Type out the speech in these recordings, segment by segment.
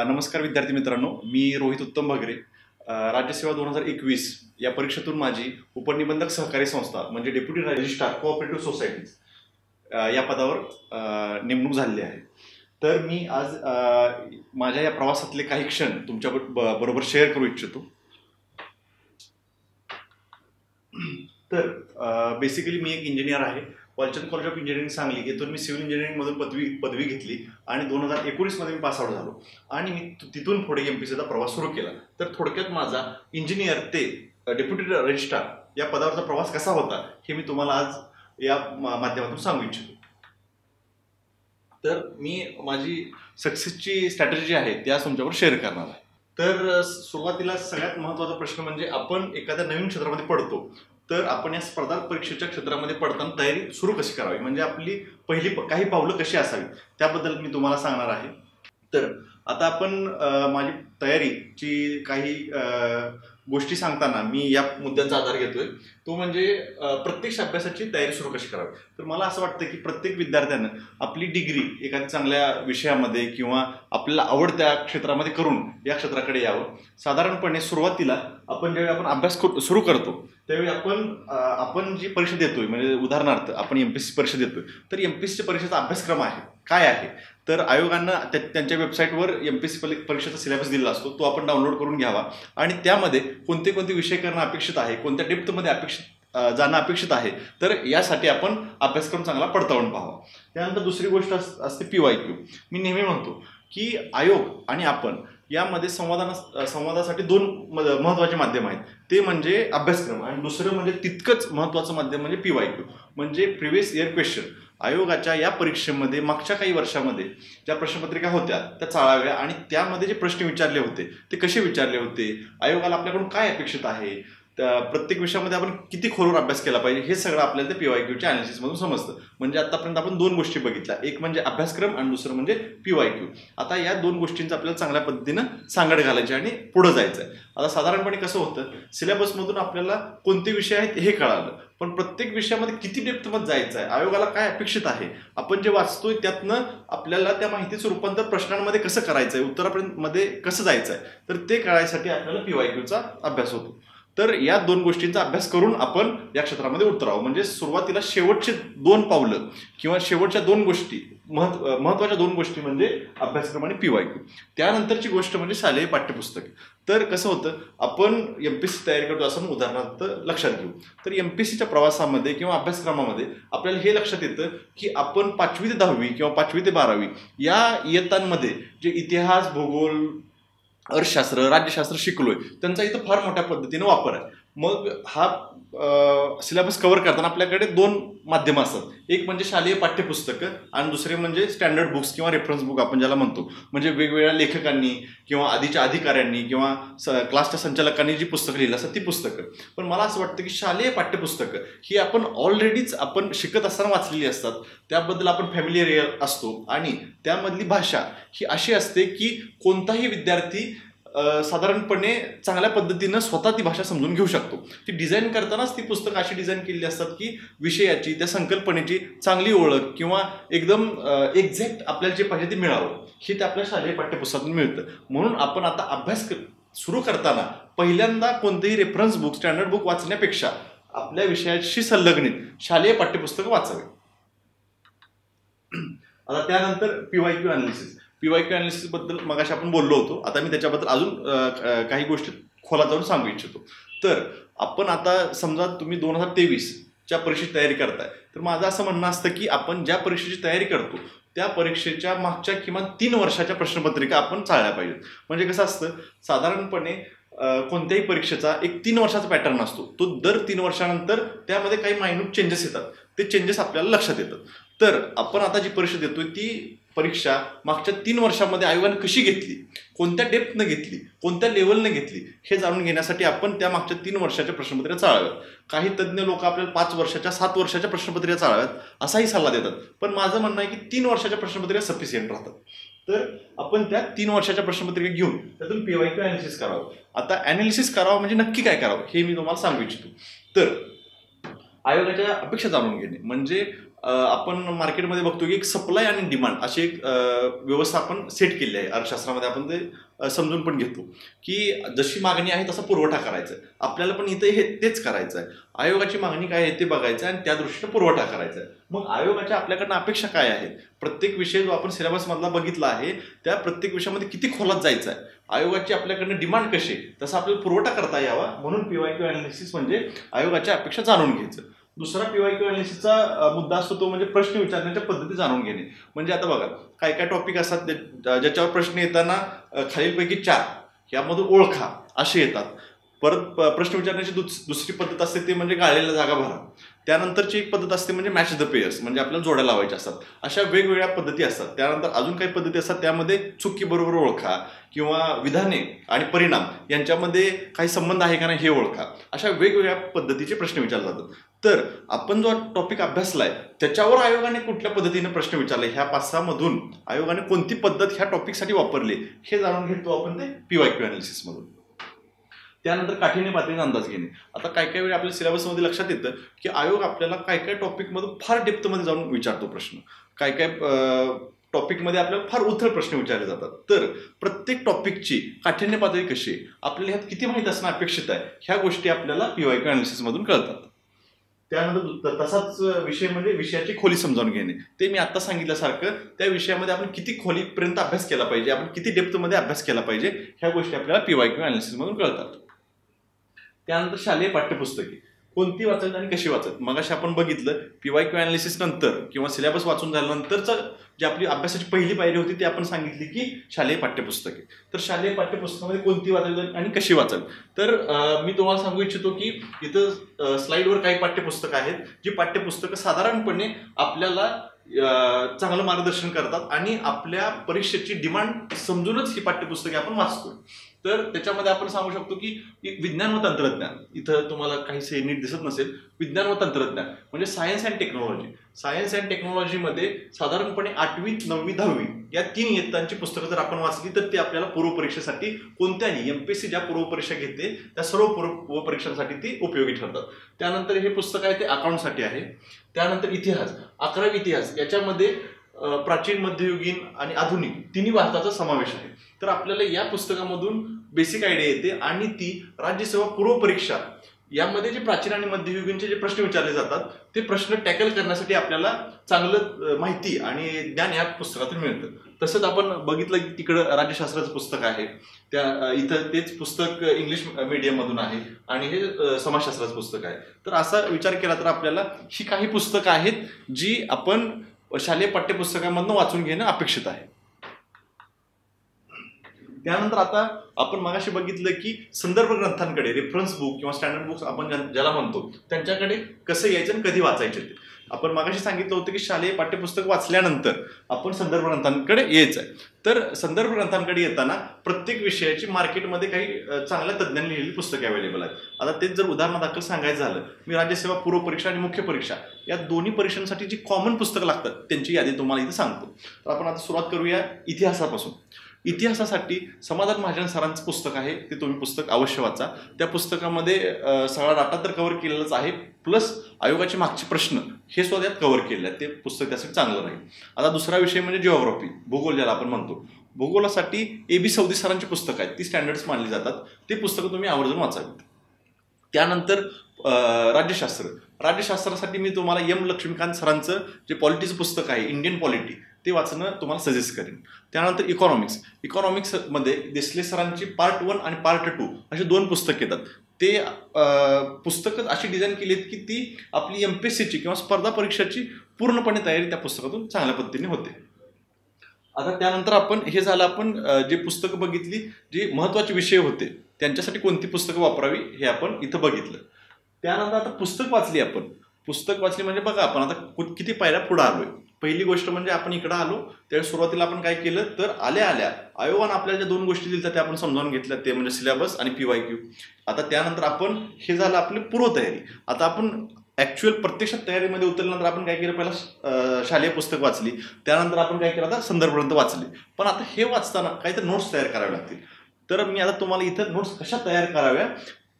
नमस्कार विद्यार्थी मित्रांनो, मी रोहित उत्तम भगरे. राज्यसेवा 2021 या परीक्षेतून माझी उपनिबंधक सहकारी संस्था म्हणजे डेप्युटी रजिस्ट्रार कोऑपरेटिव्ह सोसायटीज या पदावर नेमणूक झालेली आहे. तर मी आज माझ्या या प्रवासातले काही क्षण तुमच्या बरोबर शेअर करू इच्छितो. तर बेसिकली मी एक इंजिनियर आहे. Walchand college of engineering Sangli येथून मी सिव्हिल इंजिनिअरिंगमधून पदवी घेतली आणि 2019मध्ये मी पासआउट झालो आणि मी तिथून पुढे MPSCचा प्रवास सुरू केला. तर थोडक्यात माझा इंजिनियर ते डेप्युटी रजिस्ट्रार या पदावरचा प्रवास कसा होता हे मी तुम्हाला आज या माध्यमातून सांगू इच्छितो. तर मी माझी सक्सेसची स्ट्रॅटेजी आहे त्या तुमच्यावर शेअर करणार आहे. तर सुरुवातीला सगळ्यात महत्त्वाचा प्रश्न म्हणजे आपण एखाद्या नवीन क्षेत्रामध्ये पडतो तर आपण या स्पर्धा परीक्षेच्या क्षेत्रामध्ये पडताना तयारी सुरू कशी करावी, म्हणजे आपली पहिली काही पावलं कशी असावी त्याबद्दल मी तुम्हाला सांगणार आहे. तर आता आपण माझी तयारीची काही गोष्टी सांगताना मी या मुद्द्यांचा आधार घेतोय, तो म्हणजे प्रत्यक्ष अभ्यासाची तयारी सुरू कशी करावी. तर मला असं वाटतं की प्रत्येक विद्यार्थ्यानं आपली डिग्री एखाद्या चांगल्या विषयामध्ये किंवा आपल्याला आवडत्या क्षेत्रामध्ये करून या क्षेत्राकडे यावं. साधारणपणे सुरुवातीला आपण ज्यावेळी आपण अभ्यास सुरू करतो त्यावेळी आपण जी परीक्षा देतोय, म्हणजे उदाहरणार्थ आपण MPSC परीक्षा देतोय तर MPSC परीक्षेचा अभ्यासक्रम आहे काय आहे, तर आयोगानं त्यांच्या वेबसाईटवर MPSC परीक्षेचा सिलेबस दिलेला असतो, तो आपण डाउनलोड करून घ्यावा आणि त्यामध्ये कोणते कोणते विषय करणं अपेक्षित आहे, कोणत्या डेप्थमध्ये जाणं अपेक्षित आहे, तर यासाठी आपण अभ्यासक्रम चांगला पडताळून पाहावा. त्यानंतर दुसरी गोष्ट असते PYQ. मी नेहमी म्हणतो की आयोग आणि आपण यामध्ये संवादासाठी दोन महत्त्वाचे माध्यम आहेत, ते म्हणजे अभ्यासक्रम आणि दुसरं म्हणजे तितकंच महत्त्वाचं माध्यम म्हणजे PYQ म्हणजे प्रिव्हियस इयर क्वेश्चन. आयोगाच्या या परीक्षेमध्ये मागच्या काही वर्षामध्ये ज्या प्रश्नपत्रिका होत्या त्या चाळाव्या आणि त्यामध्ये जे प्रश्न विचारले होते ते कसे विचारले होते, आयोगाला आपल्याकडून काय अपेक्षित आहे, प्रत्येक विषयामध्ये आपण किती खोलवर अभ्यास केला पाहिजे, हे सगळं आपल्याला ते PYQच्या अनालिसिसमधून समजतं. म्हणजे आतापर्यंत आपण दोन गोष्टी बघितल्या, एक म्हणजे अभ्यासक्रम आणि दुसरं म्हणजे PYQ. आता या दोन गोष्टींचं आपल्याला चांगल्या पद्धतीनं सांगड घालायची आणि पुढे जायचं आहे. आता साधारणपणे कसं होतं, सिलेबसमधून आपल्याला कोणते विषय आहेत हे कळालं, पण प्रत्येक विषयामध्ये किती डेप्थमध्ये जायचं आहे, आयोगाला काय अपेक्षित आहे, आपण जे वाचतोय त्यातनं आपल्याला त्या माहितीचं रूपांतर प्रश्नांमध्ये कसं करायचं आहे, उत्तरापर्यंत मध्ये कसं जायचं आहे, तर ते कळायसाठी आपल्याला PYQचा अभ्यास होतो. तर या दोन गोष्टींचा अभ्यास करून आपण या क्षेत्रामध्ये उतरावं. म्हणजे सुरुवातीला शेवटचे दोन पावलं किंवा शेवटच्या दोन गोष्टी महत्त्वाच्या दोन गोष्टी म्हणजे अभ्यासक्रम आणि PYQ. त्यानंतरची गोष्ट म्हणजे शालेय पाठ्यपुस्तक. तर कसं होतं, आपण MPSC तयारी करतो असं उदाहरणार्थ लक्षात घेऊ. तर MPSCच्या प्रवासामध्ये किंवा अभ्यासक्रमामध्ये आपल्याला हे लक्षात येतं की आपण 5वी ते 10वी किंवा 5वी ते 12वी या इयत्तांमध्ये जे इतिहास, भूगोल, अर्थशास्त्र, राज्यशास्त्र शिकलोय त्यांचा इथं फार मोठ्या पद्धतीने वापर आहे. मग हा सिलेबस कव्हर करताना आपल्याकडे दोन माध्यमं असतात, एक म्हणजे शालेय पाठ्यपुस्तकं आणि दुसरे म्हणजे स्टँडर्ड बुक्स किंवा रेफरन्स बुक आपण ज्याला म्हणतो. म्हणजे वेगवेगळ्या लेखकांनी किंवा आधीच्या अधिकाऱ्यांनी किंवा क्लासच्या संचालकांनी जी पुस्तकं लिहिली असतात ती पुस्तकं. पण मला असं वाटतं की शालेय पाठ्यपुस्तकं ही आपण ऑलरेडीच आपण शिकत असताना वाचलेली असतात, त्याबद्दल आपण फॅमिलियर असतो आणि त्यामधली भाषा ही अशी असते की कोणताही विद्यार्थी साधारणपणे चांगल्या पद्धतीनं स्वतः ती भाषा समजून घेऊ शकतो. ती डिझाईन करतानाच ती पुस्तकं अशी डिझाईन केलेली असतात की विषयाची, त्या संकल्पनेची चांगली ओळख किंवा एकदम एक्झॅक्ट आपल्याला जे पाहिजे ते मिळावं हे ते आपल्या शालेय पाठ्यपुस्तकातून मिळतं. म्हणून आपण आता अभ्यास सुरू करताना पहिल्यांदा कोणतेही रेफरन्स बुक, स्टँडर्ड बुक वाचण्यापेक्षा आपल्या विषयाशी संलग्नित शालेय पाठ्यपुस्तकं वाचावे. आता त्यानंतर PYQ अनालिसिस. PYQ अनालिसिस बद्दल मगाशी आपण बोललो होतो, आता मी त्याच्याबद्दल अजून काही गोष्टी खोलात जाऊन सांगू इच्छितो. तर आपण आता समजा तुम्ही 2023च्या परीक्षेची तयारी करताय, तर माझं असं म्हणणं असतं की आपण ज्या परीक्षेची तयारी करतो त्या परीक्षेच्या मागच्या किमान 3 वर्षाच्या प्रश्नपत्रिका आपण चाळल्या पाहिजेत. म्हणजे कसं असतं, साधारणपणे कोणत्याही परीक्षेचा एक 3 वर्षाचा पॅटर्न असतो, तो दर 3 वर्षानंतर त्यामध्ये काही मायन्यूट चेंजेस येतात, ते चेंजेस आपल्याला लक्षात येतात. तर आपण आता जी परीक्षा देतोय ती परीक्षा मागच्या 3 वर्षामध्ये आयोगाने कशी घेतली, कोणत्या डेप्थनं घेतली, कोणत्या लेवलनं घेतली हे जाणून घेण्यासाठी आपण त्या मागच्या 3 वर्षाच्या प्रश्नपत्रिका चाळाव्यात. काही तज्ज्ञ लोक आपल्याला 5 वर्षाच्या, 7 वर्षाच्या प्रश्नपत्रिका चाळाव्यात असाही सल्ला देतात, पण माझं म्हणणं आहे की 3 वर्षाच्या प्रश्नपत्रिका सफिशियंट राहतात. तर आपण त्या 3 वर्षाच्या प्रश्नपत्रिका घेऊन त्यातून PYQ अनालिसिस करावं. आता अनालिसिस करावं म्हणजे नक्की काय करावं हे मी तुम्हाला सांगू इच्छितो. तर आयोगाच्या अपेक्षा जाणून घेणे म्हणजे आपण मार्केटमध्ये बघतो की एक सप्लाय आणि डिमांड अशी एक व्यवस्था आपण सेट केली आहे. अर्थशास्त्रामध्ये आपण ते समजून पण घेतो की जशी मागणी आहे तसा पुरवठा करायचा आहे. आपल्याला पण इथे तेच करायचं आहे. आयोगाची मागणी काय आहे ते बघायचं आहे आणि त्या दृष्टीने पुरवठा करायचा आहे. मग आयोगाच्या आपल्याकडनं अपेक्षा काय आहेत, प्रत्येक विषय जो आपण सिलेबसमधला बघितला आहे त्या प्रत्येक विषयामध्ये किती खोलात जायचं आहे, आयोगाची आपल्याकडनं डिमांड कशी तसा आपल्याला पुरवठा करता यावा, म्हणून PYQ अनालिसिस म्हणजे आयोगाच्या अपेक्षा जाणून घ्यायचं. दुसरा PYQ अनालिसिसचा मुद्दा असतो तो म्हणजे प्रश्न विचारण्याच्या पद्धती जाणून घेणे. म्हणजे आता बघा काय काय टॉपिक असतात ज्याच्यावर प्रश्न येताना खालीलपैकी 4 यामधून ओळखा असे येतात. परत प्रश्न विचारण्याची दुसरी पद्धत असते ते म्हणजे गाळलेल्या जागा भरा. त्यानंतरची एक पद्धत असते म्हणजे मॅच द पेयर्स, म्हणजे आपल्याला जोड्या लावायच्या असतात. अशा वेगवेगळ्या पद्धती असतात. त्यानंतर अजून काही पद्धती असतात त्यामध्ये चुकी बरोबर ओळखा किंवा विधाने आणि परिणाम यांच्यामध्ये काही संबंध आहे का नाही हे ओळखा. अशा वेगवेगळ्या पद्धतीचे प्रश्न विचारले जातात. तर आपण जो टॉपिक अभ्यासलाय त्याच्यावर आयोगाने कुठल्या पद्धतीने प्रश्न विचारले, ह्या 5-6 मधून आयोगाने कोणती पद्धत ह्या टॉपिकसाठी वापरली हे जाणून घेतो आपण ते PYQ अनालिसिस मधून. त्यानंतर काठिण्य पातळीचा अंदाज घेणे. आता काय काय वेळी आपल्या सिलेबसमध्ये लक्षात येतं की आयोग आपल्याला काय काय टॉपिकमधून फार डेप्थमध्ये जाऊन विचारतो प्रश्न, काय काय टॉपिकमध्ये आपल्याला फार उथळ प्रश्न विचारले जातात. तर प्रत्येक टॉपिकची काठिण्य पातळी कशी, आपल्याला ह्यात किती माहिती असणं अपेक्षित आहे, ह्या गोष्टी आपल्याला PYQ अनालिसिस मधून कळतात. त्यानंतर तसाच विषय म्हणजे विषयाची खोली समजावून घेणे. ते मी आता सांगितल्यासारखं त्या विषयामध्ये आपण किती खोलीपर्यंत अभ्यास केला पाहिजे, आपण किती डेप्थमध्ये अभ्यास केला पाहिजे, ह्या गोष्टी आपल्याला PYQ अनालिसिस मधून कळतात. त्यानंतर शालेय पाठ्यपुस्तके कोणती वाचायची आणि कशी वाचायची. मगाशी आपण बघितलं PYQ अनालिसिस नंतर किंवा सिलेबस वाचून झाल्यानंतरचं जी आपली अभ्यासाची पहिली पायरी होती ती आपण सांगितली की शालेय पाठ्यपुस्तके. तर शालेय पाठ्यपुस्तकामध्ये कोणती वाचायची आणि कशी वाचायची. तर मी तुम्हाला सांगू इच्छितो की इथं स्लाइडवर काही पाठ्यपुस्तकं आहेत जी पाठ्यपुस्तकं साधारणपणे आपल्याला चांगलं मार्गदर्शन करतात आणि आपल्या परीक्षेची डिमांड समजूनच ही पाठ्यपुस्तके आपण वाचतो. तर त्याच्यामध्ये आपण सांगू शकतो की विज्ञान व तंत्रज्ञान, इथं तुम्हाला काही नीट दिसत नसेल, विज्ञान व तंत्रज्ञान म्हणजे science and technology. Science and टेक्नॉलॉजीमध्ये साधारणपणे 8वी, 9वी, 10वी या 3 इयत्तांची पुस्तकं जर आपण वाचली तर ती आपल्याला पूर्वपरीक्षेसाठी कोणत्याही MPSC ज्या पूर्वपरीक्षा घेते त्या सर्व पूर्वपरीक्षांसाठी ती उपयोगी ठरतात. त्यानंतर हे पुस्तक आहे ते अकाउंटसाठी आहे. त्यानंतर इतिहास, 11वी इतिहास, याच्यामध्ये प्राचीन, मध्ययुगीन आणि आधुनिक तिन्ही भारताचा समावेश आहे. तर आपल्याला या पुस्तकामधून बेसिक आयडिया येते आणि ती राज्यसेवा पूर्व परीक्षा यामध्ये जे प्राचीन आणि मध्ययुगीनचे जे प्रश्न विचारले जातात ते प्रश्न टॅकल करण्यासाठी आपल्याला चांगलं माहिती आणि ज्ञान या पुस्तकातून मिळतं. तसंच आपण बघितलं की तिकडं राज्यशास्त्राचं पुस्तक आहे, त्या इथं तेच पुस्तक इंग्लिश मीडियम मधून आहे आणि हे समाजशास्त्राचं पुस्तक आहे. तर असा विचार केला तर आपल्याला ही काही पुस्तकं आहेत जी आपण शालेय पाठ्यपुस्तकांमधून वाचून घेणं अपेक्षित आहे. त्यानंतर आता आपण मगाशी बघितलं की संदर्भ ग्रंथांकडे, रेफरन्स बुक किंवा स्टँडर्ड बुक्स आपण ज्याला म्हणतो त्यांच्याकडे कसं यायचं आणि कधी वाचायचे ते आपण मगाशी सांगितलं होतं की शालेय पाठ्यपुस्तक वाचल्यानंतर आपण संदर्भ ग्रंथांकडे यायचं आहे. तर संदर्भ ग्रंथांकडे येताना प्रत्येक विषयाची मार्केटमध्ये काही चांगल्या तज्ज्ञांनी लिहिलेली पुस्तके अवेलेबल आहेत. आता तेच जर उदाहरणादाखल सांगायचं झालं, मी राज्यसेवा पूर्व परीक्षा आणि मुख्य परीक्षा या दोन्ही परीक्षांसाठी जी कॉमन पुस्तकं लागतात त्यांची यादी तुम्हाला इथे सांगतो. तर आपण आता सुरुवात करूया इतिहासापासून. इतिहासासाठी समाधान महाजन सरांचं पुस्तक आहे, ते तुम्ही पुस्तक अवश्य वाचा. त्या पुस्तकामध्ये सगळा डाटा तर कव्हर केलेलाच आहे, प्लस आयोगाचे मागचे प्रश्न हे सुद्धा त्यात कव्हर केले आहेत. ते पुस्तक त्यासाठी चांगलं राहील. आता दुसरा विषय म्हणजे जिओग्राफी, भूगोल ज्याला आपण म्हणतो. भूगोलासाठी AB सौदी सरांची पुस्तकं आहेत, ती स्टँडर्ड्स मानली जातात. ते पुस्तकं तुम्ही आवर्जून वाचावीत. त्यानंतर राज्यशास्त्रासाठी मी तुम्हाला M लक्ष्मीकांत सरांचं जे पॉलिटीचं पुस्तक आहे इंडियन पॉलिटी ते वाचणं तुम्हाला सजेस्ट करेन. त्यानंतर इकॉनॉमिक्समध्ये देसले सरांची पार्ट 1 आणि पार्ट 2 अशी 2 पुस्तकं येतात. ते पुस्तकं अशी डिझाईन केली आहेत की ती आपली MPSCची किंवा स्पर्धा परीक्षाची पूर्णपणे तयारी त्या पुस्तकातून चांगल्या पद्धतीने होते. आता त्यानंतर आपण हे झालं, आपण जे पुस्तकं बघितली जे महत्त्वाचे विषय होते त्यांच्यासाठी कोणती पुस्तकं वापरावी हे आपण इथं बघितलं. त्यानंतर आता पुस्तक वाचली म्हणजे बघा आपण आता किती पायऱ्या पुढे आलोय. पहिली गोष्ट म्हणजे आपण इकडं आलो त्यावेळी सुरुवातीला आपण काय केलं तर आल्या आयोगाने आपल्याला ज्या 2 गोष्टी दिल्या त्या आपण समजावून घेतल्या, ते म्हणजे सिलेबस आणि PYQ. आता त्यानंतर आपण हे झालं आपली पूर्वतयारी. आता आपण ऍक्च्युअल प्रत्यक्षात तयारीमध्ये उतरल्यानंतर आपण काय केलं, पहिला शालेय पुस्तक वाचली, त्यानंतर आपण काय केलं आता संदर्भ ग्रंथ वाचले. पण आता हे वाचताना काहीतरी नोट्स तयार करावे लागतील. तर मी आता तुम्हाला इथं नोट्स कशा तयार कराव्या,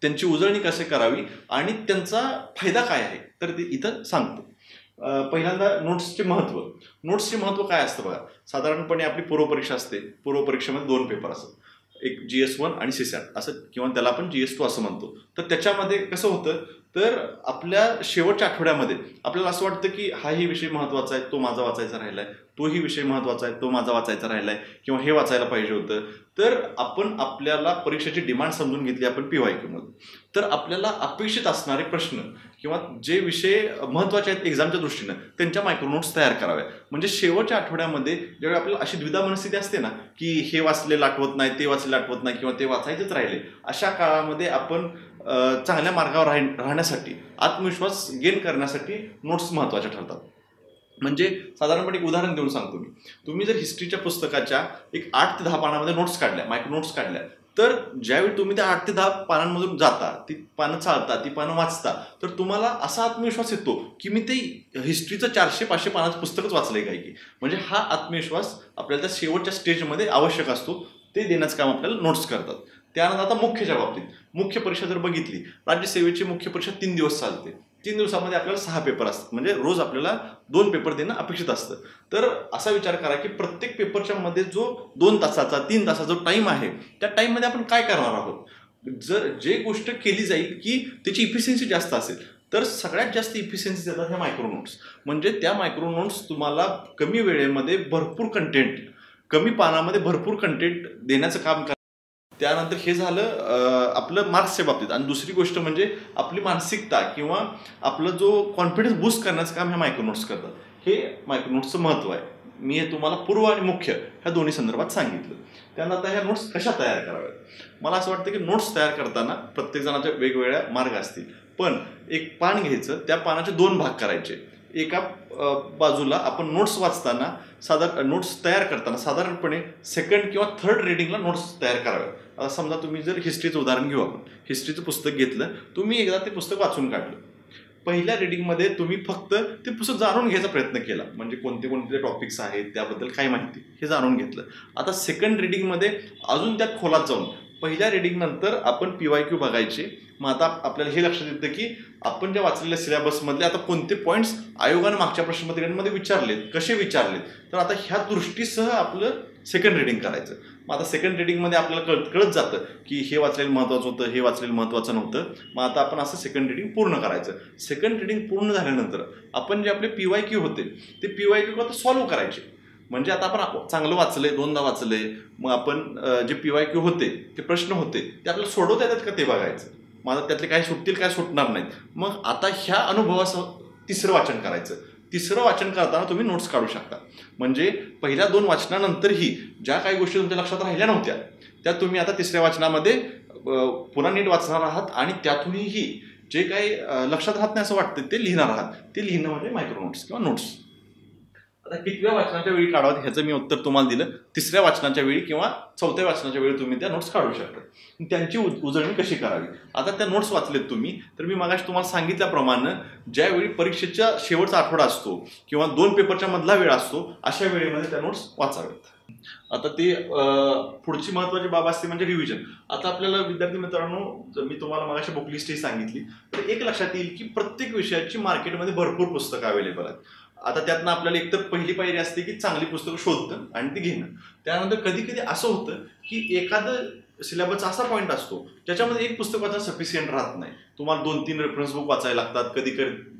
त्यांची उजळणी कशी करावी आणि त्यांचा फायदा काय आहे तर ते इथं सांगतो. पहिल्यांदा नोट्सचे महत्त्व काय असतं बघा. साधारणपणे आपली पूर्वपरीक्षा असते. पूर्वपरीक्षेमध्ये 2 पेपर असतात, एक GS1 आणि CSAT असं, किंवा त्याला आपण GS2 असं म्हणतो. तर त्याच्यामध्ये कसं होतं, तर आपल्या शेवटच्या आठवड्यामध्ये आपल्याला असं वाटतं की हाही विषय महत्त्वाचा आहे, तो माझा वाचायचा राहिलाय, तोही विषय महत्त्वाचा आहे, तो माझा वाचायचा राहिलाय, किंवा हे वाचायला पाहिजे होतं. तर आपण आपल्याला परीक्षेची डिमांड समजून घेतली आपण PYQ मध्ये. तर आपल्याला अपेक्षित असणारे प्रश्न किंवा जे विषय महत्त्वाचे आहेत एक्झामच्या दृष्टीनं त्यांच्या मायक्रोनोट्स तयार कराव्या. म्हणजे शेवटच्या आठवड्यामध्ये ज्यावेळी आपल्याला अशी द्विधा मनस्थिती असते ना, की हे वाचलेलं आठवत नाही, ते वाचलेलं आठवत नाही, किंवा ते वाचायचेच राहिले, अशा काळामध्ये आपण चांगल्या मार्गावर राहण्यासाठी, आत्मविश्वास गेन करण्यासाठी नोट्स महत्त्वाच्या ठरतात. म्हणजे साधारणपणे एक उदाहरण देऊन सांगतो मी. तुम्ही जर हिस्ट्रीच्या पुस्तकाच्या एक 8 ते 10 पानामध्ये नोट्स काढल्या, मायक्रोनोट्स काढल्या, तर ज्यावेळी तुम्ही त्या 8 ते 10 पानांमधून जाता, ती पानं चालता, ती पानं वाचता, तर तुम्हाला असा आत्मविश्वास येतो की मी ते हिस्ट्रीचं 400-500 पानाचं पुस्तकच वाचलंय काय की. म्हणजे हा आत्मविश्वास आपल्याला त्या शेवटच्या स्टेजमध्ये आवश्यक असतो. ते देण्याचं काम आपल्याला नोट्स करतात. त्यानंतर आता मुख्यच्या बाबतीत, मुख्य परीक्षा जर बघितली, राज्यसेवेची मुख्य परीक्षा 3 दिवस चालते. 3 दिवसामध्ये आपल्याला 6 पेपर असतात. म्हणजे रोज आपल्याला 2 पेपर देणं अपेक्षित असतं. तर असा विचार करा की प्रत्येक पेपरच्या मध्ये जो 2 तासाचा 3 तासाचा जो टाइम आहे, त्या टाइममध्ये आपण काय करणार आहोत. जर जे गोष्ट केली जाईल की त्याची इफिशियन्सी जास्त असेल, तर सगळ्यात जास्त इफिशियन्सी देतात ह्या मायक्रोनोट्स. म्हणजे त्या मायक्रोनोट्स तुम्हाला कमी वेळेमध्ये भरपूर कंटेंट, कमी पानामध्ये भरपूर कंटेंट देण्याचं काम करतात. त्यानंतर हे झालं आपलं मार्क्सच्या बाबतीत. आणि दुसरी गोष्ट म्हणजे आपली मानसिकता किंवा आपलं जो कॉन्फिडन्स बूस्ट करण्याचं काम ह्या मायक्रोनोट्स करतात. हे मायक्रोनोट्सचं महत्त्व आहे. मी हे तुम्हाला पूर्व आणि मुख्य ह्या दोन्ही संदर्भात सांगितलं. त्यानंतर आता ह्या नोट्स कशा तयार कराव्यात. मला असं वाटतं की नोट्स तयार करताना प्रत्येक जणाचे वेगवेगळ्या मार्ग असतील. पण एक पान घ्यायचं, त्या पानाचे 2 भाग करायचे. एका बाजूला आपण नोट्स वाचताना नोट्स तयार करताना साधारणपणे 2nd किंवा 3rd रीडिंगला नोट्स तयार कराव्या. आता समजा तुम्ही जर हिस्ट्रीचं उदाहरण घेऊ, आपण हिस्ट्रीचं पुस्तक घेतलं, तुम्ही एकदा ते पुस्तक वाचून काढलं. पहिल्या रीडिंगमध्ये तुम्ही फक्त ते पुस्तक जाणून घ्यायचा प्रयत्न केला, म्हणजे कोणते कोणते टॉपिक्स आहेत, त्याबद्दल काय माहिती, हे जाणून घेतलं. आता 2nd रीडिंगमध्ये अजून त्यात खोलात जाऊन पहिल्या रीडिंग नंतर आपण PYQ बघायचे. मग आता आपल्याला हे लक्षात येतं की आपण ज्या वाचलेल्या सिलेबसमधले आता कोणते पॉईंट्स आयोगानं मागच्या प्रश्नपत्रिकांमध्ये विचारलेत, कसे विचारलेत. तर आता ह्या दृष्टीसह आपलं 2nd रीडिंग करायचं. मग आता 2nd रीडिंगमध्ये आपल्याला कळत जातं की हे वाचलेलं महत्त्वाचं होतं, हे वाचलेलं महत्त्वाचं नव्हतं. मग आता आपण असं 2nd रीडिंग पूर्ण करायचं. 2nd रीडिंग पूर्ण झाल्यानंतर आपण जे आपले PYQ होते, ते PYQ आता सॉल्व्ह करायचे. म्हणजे आता आपण चांगलं वाचलंय, 2दा वाचलंय, मग आपण जे PYQ होते, ते प्रश्न होते, ते आपल्याला सोडवता येतात का ते बघायचं. मग त्यातले काय सुटतील, काय सुटणार नाहीत. मग आता ह्या अनुभवासह 3रं वाचन करायचं. 3रं वाचन करताना तुम्ही नोट्स काढू शकता. म्हणजे पहिल्या 2 वाचनानंतरही ज्या काही गोष्टी तुमच्या लक्षात राहिल्या नव्हत्या, त्या तुम्ही आता 3ऱ्या वाचनामध्ये पुन्हा नीट वाचणार आहात. आणि त्यातूनही जे काही लक्षात राहत नाही असं वाटतं ते लिहिणार आहात. ते लिहिणं म्हणजे मायक्रोनोट्स किंवा नोट्स. आता कितव्या वाचनाच्या वेळी काढावं ह्याचं मी उत्तर तुम्हाला दिलं. 3ऱ्या वाचनाच्या वेळी किंवा 4थ्या वाचनाच्या वेळी तुम्ही त्या नोट्स काढू शकता. त्यांची उजळणी कशी करावी. आता त्या नोट्स वाचलेत तुम्ही, तर मी मागाशी तुम्हाला सांगितल्याप्रमाणे ज्यावेळी परीक्षेच्या शेवटचा आठवडा असतो किंवा 2 पेपरच्या मधला वेळ असतो, अशा वेळेमध्ये त्या नोट्स वाचाव्यात. आता ते पुढची महत्त्वाची बाब असते म्हणजे रिव्हिजन. आता आपल्याला विद्यार्थी मित्रांनो, मी तुम्हाला मागाशी बुक लिस्टही सांगितली, तर एक लक्षात येईल की प्रत्येक विषयाची मार्केटमध्ये भरपूर पुस्तकं अवेलेबल आहेत. आता त्यातनं आपल्याला एकतर पहिली पायरी असते की चांगली पुस्तकं शोधणं आणि ती घेणं. त्यानंतर कधी कधी असं होतं की एखादं सिलेबसचा असा पॉईंट असतो ज्याच्यामध्ये एक पुस्तक वाचायला सफिशियंट राहत नाही. तुम्हाला 2-3 रेफरन्स बुक वाचायला लागतात,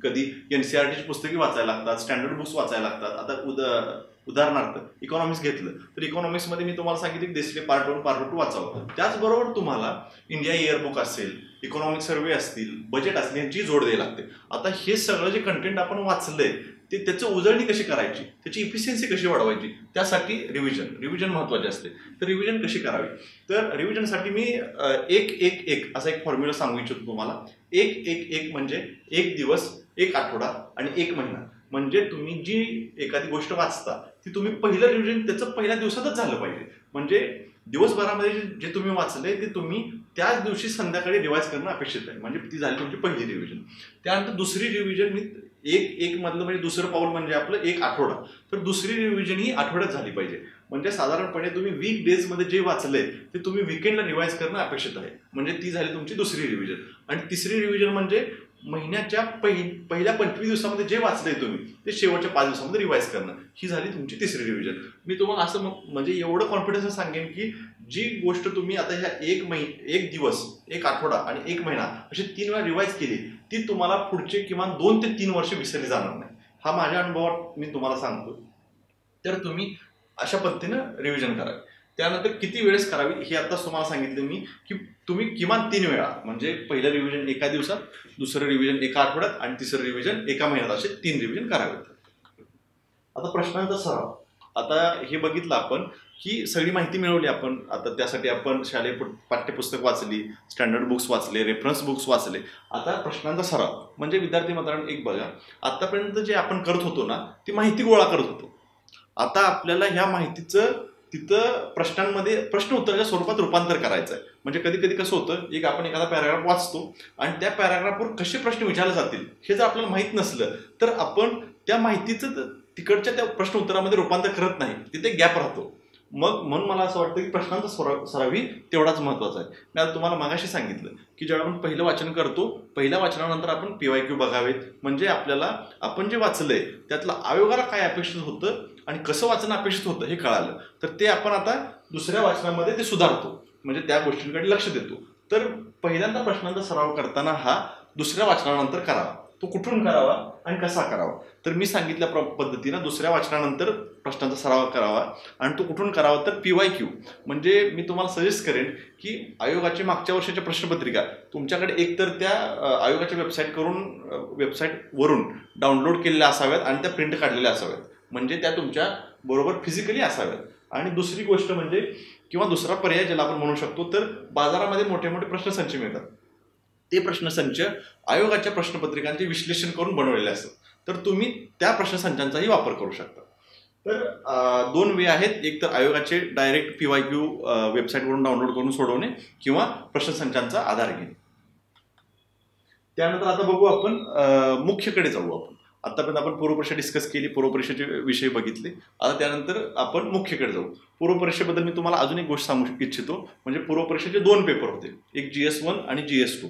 कधी NCERTची पुस्तके वाचायला लागतात, स्टँडर्ड बुक्स वाचायला लागतात. आता उदाहरणार्थ इकॉनॉमिक्स घेतलं तर इकॉनॉमिक्समध्ये मी तुम्हाला सांगितलं की देशले पार्ट 1 पार्ट 2 वाचावं. त्याचबरोबर तुम्हाला इंडिया इयरबुक असेल, इकॉनॉमिक सर्वे असतील, बजेट असतील, यांची जोड द्यायला लागते. आता हे सगळं जे कंटेंट आपण वाचलंय ते त्याचं उजळणी कशी करायची, त्याची इफिशियन्सी कशी वाढवायची, त्यासाठी रिव्हिजन महत्त्वाचे असते. तर रिव्हिजन कशी करावी. तर रिव्हिजनसाठी मी 1-1-1 असा एक फॉर्म्युला सांगू इच्छितो तुम्हाला. 1-1-1 म्हणजे 1 दिवस, 1 आठवडा आणि 1 महिना. म्हणजे तुम्ही जी एखादी गोष्ट वाचता ती तुम्ही पहिलं रिव्हिजन त्याचं पहिल्या दिवसातच झालं पाहिजे. म्हणजे दिवसभरामध्ये जे तुम्ही वाचले ते तुम्ही त्याच दिवशी संध्याकाळी रिवाइज करणं अपेक्षित आहे. म्हणजे ती झाली तुमची पहिली रिव्हिजन. त्यानंतर दुसरी रिव्हिजन मी 1-1 मधलं म्हणजे दुसरं पाऊल म्हणजे आपलं 1 आठवडा. तर दुसरी रिव्हिजन ही आठवड्यात झाली पाहिजे. म्हणजे साधारणपणे तुम्ही वीक डेजमध्ये जे वाचलंय ते तुम्ही विकेंडला रिवाइज करणं अपेक्षित आहे. म्हणजे ती झाली तुमची दुसरी रिव्हिजन. आणि 3री रिव्हिजन म्हणजे महिन्याच्या पहिल्या 25 दिवसामध्ये जे वाचलंय तुम्ही ते शेवटच्या 5 दिवसामध्ये रिवाईज करणं, ही झाली तुमची तिसरी रिव्हिजन. मी तुम्हाला असं म्हणजे एवढं कॉन्फिडन्स सांगेन की जी गोष्ट तुम्ही आता ह्या एक दिवस, एक आठवडा आणि 1 महिना अशी 3 वेळा रिवाईज केली, ती तुम्हाला पुढचे किमान 2 ते 3 वर्ष विसरली जाणार नाही. हा माझ्या अनुभवात मी तुम्हाला सांगतो. तर तुम्ही अशा पद्धतीनं रिव्हिजन करावी. त्यानंतर किती वेळेस करावी हे आताच तुम्हाला सांगितलं मी की तुम्ही किमान 3 वेळा, म्हणजे पहिलं रिव्हिजन एका दिवसात, दुसरं रिव्हिजन एका आठवड्यात आणि तिसरं रिव्हिजन एका महिन्यात, असे 3 रिव्हिजन करावेत. आता प्रश्नांचा सराव. आता हे बघितलं आपण की सगळी माहिती मिळवली आपण. आता त्यासाठी आपण शालेय पाठ्यपुस्तक वाचली, स्टँडर्ड बुक्स वाचले, रेफरन्स बुक्स वाचले. आता प्रश्नांचा सराव म्हणजे विद्यार्थी मित्रांनो एक बघा, आतापर्यंत जे आपण करत होतो ना ती माहिती गोळा करत होतो. आता आपल्याला ह्या माहितीचं तिथं प्रश्नांमध्ये प्रश्न उत्तराच्या स्वरूपात रूपांतर करायचं आहे. म्हणजे कधी कधी कसं होतं, आपण एखादा पॅराग्राफ वाचतो आणि त्या पॅराग्राफवर कसे प्रश्न विचारले जातील हे जर आपल्याला माहीत नसलं तर आपण त्या माहितीचं तिकडच्या त्या प्रश्न उत्तरामध्ये रूपांतर करत नाही, तिथे गॅप राहतो. म्हणून मला असं वाटतं की प्रश्नांचा सरावही तेवढाच महत्त्वाचा आहे. मी आता तुम्हाला मागाशी सांगितलं की जेव्हा आपण पहिलं वाचन करतो, पहिल्या वाचनानंतर आपण PYQ बघावेत. म्हणजे आपल्याला आपण जे वाचलंय त्यातलं आयोगाला काय अपेक्षित होतं आणि कसं वाचणं अपेक्षित होतं हे कळालं, तर ते आपण आता दुसऱ्या वाचनामध्ये ते सुधारतो, म्हणजे त्या गोष्टींकडे लक्ष देतो. तर पहिल्यांदा प्रश्नांचा सराव करताना हा दुसऱ्या वाचनानंतर करावा. तो कुठून करावा आणि कसा करावा, तर मी सांगितल्या पद्धतीनं दुसऱ्या वाचनानंतर प्रश्नांचा सराव करावा. आणि तो कुठून करावा तर PYQ. म्हणजे मी तुम्हाला सजेस्ट करेन की आयोगाची मागच्या वर्षाच्या प्रश्नपत्रिका तुमच्याकडे एकतर त्या आयोगाच्या वेबसाईटवरून डाउनलोड केलेल्या असाव्यात आणि त्या प्रिंट काढलेल्या असाव्यात, म्हणजे त्या तुमच्या बरोबर फिजिकली असाव्यात. आणि दुसरी गोष्ट म्हणजे किंवा दुसरा पर्याय ज्याला आपण म्हणू शकतो, तर बाजारामध्ये मोठे मोठे प्रश्नसंच मिळतात. ते प्रश्नसंच आयोगाच्या प्रश्नपत्रिकांचे विश्लेषण करून बनवलेले असतात, तर तुम्ही त्या प्रश्नसंचांचाही वापर करू शकता. तर 2 वे आहेत, एक तर आयोगाचे डायरेक्ट PYQ वेबसाईटवरून डाउनलोड करून सोडवणे किंवा प्रश्नसंचांचा आधार घेणे. त्यानंतर आता बघू आपण मुख्यकडे जाऊ. आपण आतापर्यंत आपण पूर्वपरीक्षा डिस्कस केली, पूर्वपरीक्षेचे विषय बघितले. आता त्यानंतर आपण मुख्यकडे जाऊ. पूर्वपरीक्षेबद्दल मी तुम्हाला अजून एक गोष्ट सांगू इच्छितो. म्हणजे पूर्वपरीक्षेचे 2 पेपर होते, एक GS1 आणि GS2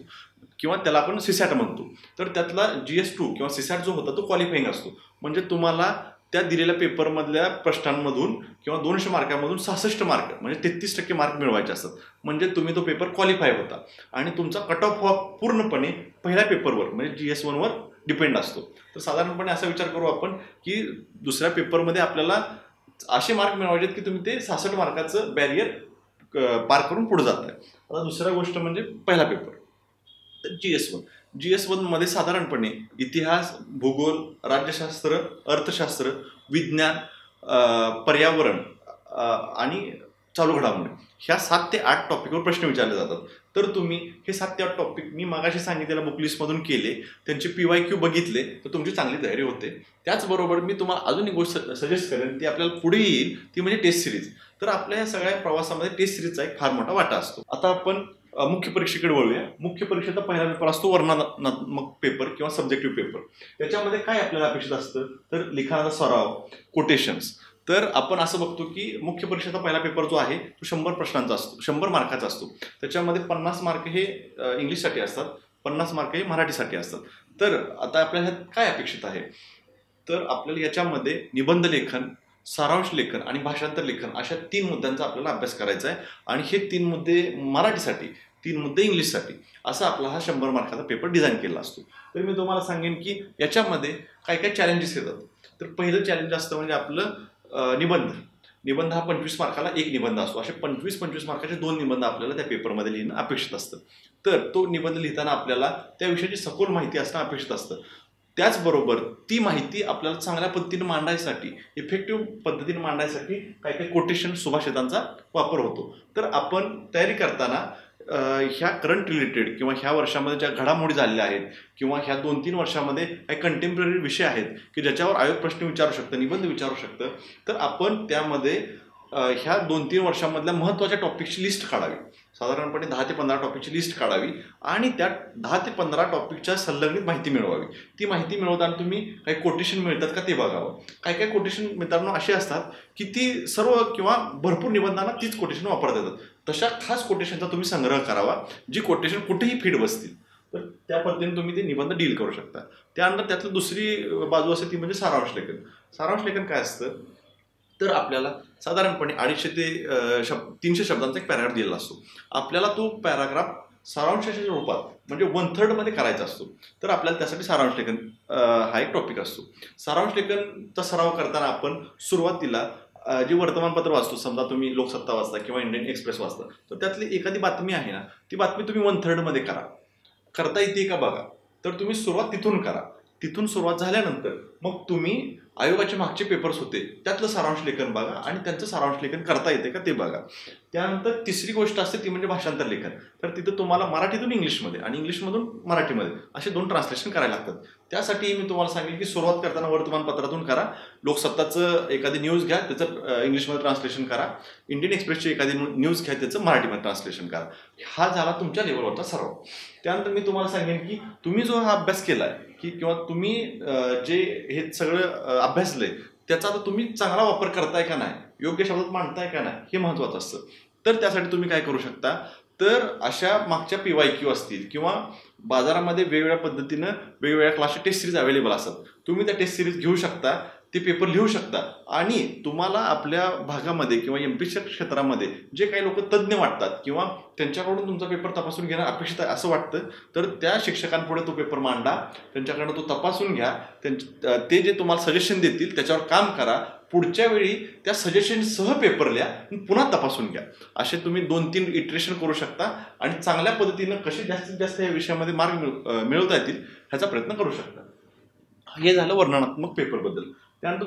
किंवा त्याला आपण CSAT म्हणतो. तर त्यातला GS2 किंवा CSAT जो होता तो क्वालिफाईंग असतो. म्हणजे तुम्हाला त्या दिलेल्या पेपरमधल्या प्रश्नांमधून किंवा 200 मार्कामधून 66 मार्क म्हणजे 33% मार्क मिळवायचे असतात. म्हणजे तुम्ही तो पेपर क्वालिफाय होता आणि तुमचा कट ऑफ पूर्णपणे पहिल्या पेपरवर म्हणजे GS1 वर डिपेंड असतो. तर साधारणपणे असा विचार करू आपण की दुसऱ्या पेपरमध्ये आपल्याला असे मार्क मिळवायचे की तुम्ही ते 66 मार्काचं बॅरियर पार करून पुढे जात आहे. आता दुसरा गोष्ट म्हणजे पहिला पेपर तर GS1 मध्ये साधारणपणे इतिहास, भूगोल, राज्यशास्त्र, अर्थशास्त्र, विज्ञान, पर्यावरण आणि चालू घडामोडी ह्या 7 ते 8 टॉपिकवर प्रश्न विचारले जातात. तर तुम्ही हे 7 ते 8 टॉपिक मी मागाशी सांगितलेल्या बुकलिस्टमधून केले, त्यांचे PYQ बघितले तर तुमची चांगली तयारी होते. त्याचबरोबर मी तुम्हाला अजून एक गोष्ट सजेस्ट करेन, ती आपल्याला पुढे येईल, ती म्हणजे टेस्ट सिरीज. तर आपल्या या सगळ्या प्रवासामध्ये टेस्ट सिरीजचा एक फार मोठा वाटा असतो. आता आपण मुख्य परीक्षेकडे वळूया. मुख्य परीक्षेचा पहिला पेपर असतो वर्णनात्मक पेपर किंवा सब्जेक्टिव्ह पेपर. त्याच्यामध्ये काय आपल्याला अपेक्षित असतं तर लिखाणाचा सराव, कोटेशन्स. तर आपण असं बघतो की मुख्य परीक्षेचा पहिला पेपर जो आहे तो 100 प्रश्नांचा असतो, 100 मार्काचा असतो. त्याच्यामध्ये 50 मार्क हे इंग्लिशसाठी असतात, 50 मार्क हे मराठीसाठी असतात. तर आता आपल्याला काय अपेक्षित आहे तर आपल्याला याच्यामध्ये निबंध लेखन, सारांश लेखन आणि भाषांतर लेखन अशा 3 मुद्द्यांचा आपल्याला अभ्यास करायचा आहे. आणि हे 3 मुद्दे मराठीसाठी, 3 मुद्दे इंग्लिशसाठी, असा आपला हा 100 मार्काचा पेपर डिझाईन केला असतो. तर मी तुम्हाला सांगेन की याच्यामध्ये काय काय चॅलेंजेस येतात. तर पहिलं चॅलेंज असतं म्हणजे आपलं निबंध हा 25 मार्काला 1 निबंध असतो. असे 25 मार्काचे 2 निबंध आपल्याला त्या पेपरमध्ये लिहिणं अपेक्षित असतं. तर तो निबंध लिहिताना आपल्याला त्या विषयाची सखोल माहिती असणं अपेक्षित असतं. त्याचबरोबर ती माहिती आपल्याला चांगल्या पद्धतीने मांडायसाठी, इफेक्टिव्ह पद्धतीने मांडायसाठी काय काय कोटेशन, सुभाषितांचा वापर होतो. तर आपण तयारी करताना ह्या करंट रिलेटेड किंवा ह्या वर्षामध्ये ज्या घडामोडी झालेल्या आहेत किंवा ह्या 2-3 वर्षामध्ये काही कंटेम्पररी विषय आहेत की ज्याच्यावर आयोग प्रश्न विचारू शकतं, निबंध विचारू शकतं, तर आपण त्यामध्ये ह्या 2-3 वर्षामधल्या महत्त्वाच्या टॉपिकची लिस्ट काढावी. साधारणपणे 10 ते 15 टॉपिकची लिस्ट काढावी आणि त्या 10 ते 15 टॉपिकच्या संलग्नित माहिती मिळवावी. ती माहिती मिळवताना तुम्ही काही कोटेशन मिळतात का ते बघावं. काही कोटेशन मित्रांनो अशी असतात की ती सर्व किंवा भरपूर निबंधांना तीच कोटेशन वापरता येतात. तशा खास कोटेशनचा तुम्ही संग्रह करावा जी कोटेशन कुठेही फिट बसतील. तर त्या पद्धतीने तुम्ही ते निबंध डील करू शकता. त्यानंतर त्यातली दुसरी बाजू असते ती म्हणजे सारांश लेखन. सारांश लेखन काय असतं, तर आपल्याला साधारणपणे 250 ते 300 शब्दांचा एक पॅराग्राफ दिलेला असतो. आपल्याला तो पॅराग्राफ सारांशाच्या रूपात म्हणजे 1/3 मध्ये करायचा असतो. तर आपल्याला त्यासाठी सारांश लेखन हा एक टॉपिक असतो. सारांश लेखनचा सराव करताना आपण सुरुवातीला जे वर्तमानपत्र वाचतो, समजा तुम्ही लोकसत्ता वाचता किंवा इंडियन एक्सप्रेस वाचता, तर त्यातली एखादी बातमी आहे ना, ती बातमी तुम्ही 1/3 मध्ये करा. करता येते का बघा. तर तुम्ही सुरुवात तिथून करा. तिथून सुरुवात झाल्यानंतर मग तुम्ही आयोगाचे मागचे पेपर्स होते त्यातलं सारांश लेखन बघा आणि त्यांचं सारांश लेखन करता येते का ते बघा. त्यानंतर तिसरी गोष्ट असते ती म्हणजे भाषांतर लेखन. तर तिथं तुम्हाला मराठीतून इंग्लिशमध्ये आणि इंग्लिशमधून मराठीमध्ये असे 2 ट्रान्सलेशन करायला लागतात. त्यासाठी मी तुम्हाला सांगेन की सुरुवात करताना वर्तमानपत्रातून करा. लोकसत्ताचं एखादी न्यूज घ्या, त्याचं इंग्लिशमध्ये ट्रान्सलेशन करा. इंडियन एक्सप्रेसची एखादी न्यूज घ्या, त्याचं मराठीमध्ये ट्रान्सलेशन करा. हा झाला तुमच्या लेवलवरचा सराव. त्यानंतर मी तुम्हाला सांगेन की तुम्ही जो हा अभ्यास केलाय की किंवा तुम्ही जे हे सगळं अभ्यासलंय त्याचा आता तुम्ही चांगला वापर करताय का नाही, योग्य शब्दात मांडताय का नाही, हे महत्वाचं असतं. तर त्यासाठी तुम्ही काय करू शकता, तर अशा मागच्या PYQ असतील किंवा बाजारामध्ये वेगवेगळ्या पद्धतीनं वेगवेगळ्या क्लासचे टेस्ट सिरीज अवेलेबल असतात. तुम्ही त्या टेस्ट सिरीज घेऊ शकता, ते पेपर लिहू शकता आणि तुम्हाला आपल्या भागामध्ये किंवा MPच्या क्षेत्रामध्ये जे काही लोक तज्ज्ञ वाटतात किंवा त्यांच्याकडून तुमचा पेपर तपासून घेणं अपेक्षित आहे असं वाटतं, तर त्या शिक्षकांपुढे तो पेपर मांडा, त्यांच्याकडनं तो तपासून घ्या. ते जे तुम्हाला सजेशन देतील त्याच्यावर काम करा. पुढच्या वेळी त्या सजेशनसह पेपर लिहा आणि पुन्हा तपासून घ्या. असे तुम्ही 2-3 इटरेशन करू शकता आणि चांगल्या पद्धतीनं कसे जास्तीत जास्त या विषयामध्ये मार्क मिळवता येतील ह्याचा प्रयत्न करू शकता. हे झालं वर्णनात्मक पेपरबद्दल. त्यानंतर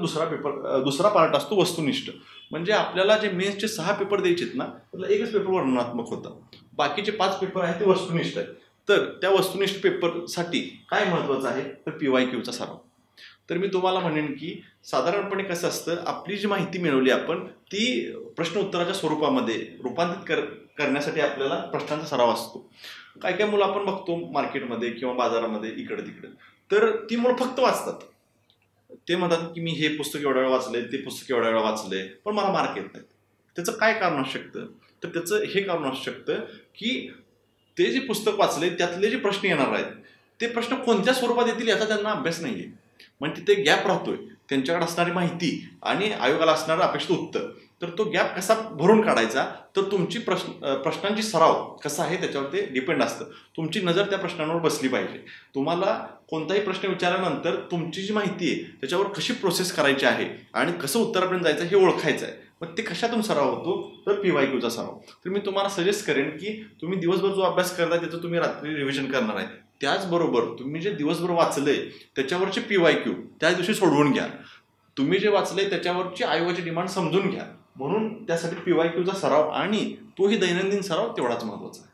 दुसरा पार्ट असतो वस्तुनिष्ठ. म्हणजे आपल्याला जे मेन्सचे 6 पेपर द्यायचे आहेत ना, त्यातला एकच पेपर वर्णनात्मक होता. बाकीचे 5 पेपर आहेत ते वस्तुनिष्ठ आहेत. तर त्या वस्तुनिष्ठ पेपरसाठी काय महत्वाचं आहे, तर PYQचा सराव. तर मी तुम्हाला म्हणेन की साधारणपणे कसं असतं, आपली जी माहिती मिळवली आपण ती प्रश्न उत्तराच्या स्वरूपामध्ये रूपांतरित करण्यासाठी आपल्याला प्रश्नांचा सराव असतो. काय मुलं आपण बघतो मार्केटमध्ये किंवा बाजारामध्ये इकडे तिकडे, तर ती मुलं फक्त वाचतात. ते म्हणतात की मी हे पुस्तक एवढ्या वेळा वाचलंय, ते पुस्तक एवढ्या वेळा वाचलंय, पण मला मार्क येत नाहीत. त्याचं काय कारण असू शकतं, तर त्याचं हे कारण असू शकतं की ते जे पुस्तक वाचले त्यातले जे प्रश्न येणार आहेत ते प्रश्न कोणत्या स्वरूपात येतील याचा त्यांना अभ्यास नाहीये. म्हणजे तिथे गॅप राहतोय, त्यांच्याकडे असणारी माहिती आणि आयोगाला असणारं अपेक्षित उत्तर. तर तो गॅप कसा भरून काढायचा, तर तुमची प्रश्नांची सराव कसा आहे त्याच्यावर ते डिपेंड असतं. तुमची नजर त्या प्रश्नांवर बसली पाहिजे. तुम्हाला कोणताही प्रश्न विचारल्यानंतर तुमची जी माहिती आहे त्याच्यावर कशी प्रोसेस करायची आहे आणि कसं उत्तरापर्यंत जायचं हे ओळखायचं आहे. मग ते कशातून सराव होतो, तर PYQचा सराव. तर मी तुम्हाला सजेस्ट करेन की तुम्ही दिवसभर जो अभ्यास करताय त्याचं तुम्ही रात्री रिव्हिजन करणार आहे. त्याचबरोबर तुम्ही जे दिवसभर वाचलंय त्याच्यावरचे PYQ त्याच दिवशी सोडवून घ्या. तुम्ही जे वाचलंय त्याच्यावरची आयोगाची डिमांड समजून घ्या. म्हणून त्यासाठी PYQचा सराव आणि तोही दैनंदिन सराव तेवढाच महत्वाचा आहे.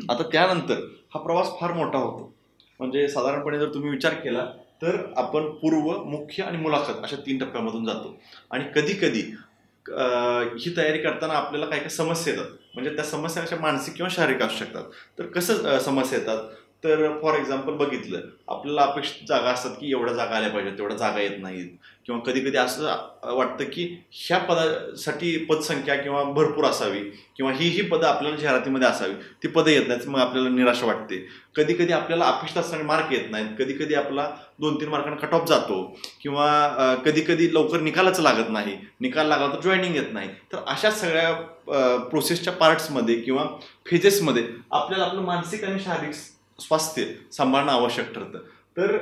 आता त्यानंतर हा प्रवास फार मोठा होतो. म्हणजे साधारणपणे जर तुम्ही विचार केला तर आपण पूर्व, मुख्य आणि मुलाखत अशा 3 टप्प्यामधून जातो. आणि कधी कधी ही तयारी करताना आपल्याला काही काही समस्या येतात. म्हणजे त्या समस्या अशा मानसिक किंवा शारीरिक असू शकतात. तर कसं समस्या येतात, तर फॉर एक्झाम्पल बघितलं, आपल्याला अपेक्षित जागा असतात की एवढ्या जागा आल्या पाहिजेत, तेवढ्या जागा येत नाहीत. किंवा कधी कधी असं वाटतं की ह्या पदासाठी पदसंख्या किंवा भरपूर असावी किंवा ही पदं आपल्याला जाहिरातीमध्ये असावी, ती पदं येत नाहीत, मग आपल्याला निराशा वाटते. कधी कधी आपल्याला अपेक्षित असणारे मार्क येत नाहीत. कधी कधी आपला 2-3 मार्कांना कट ऑफ जातो किंवा कधी कधी लवकर निकालच लागत नाही, निकाल लागला तर जॉईनिंग येत नाही. तर अशा सगळ्या प्रोसेसच्या पार्ट्समध्ये किंवा फेजेसमध्ये आपल्याला आपलं मानसिक आणि शारीरिक स्वास्थ्य सांभाळणं आवश्यक ठरतं. तर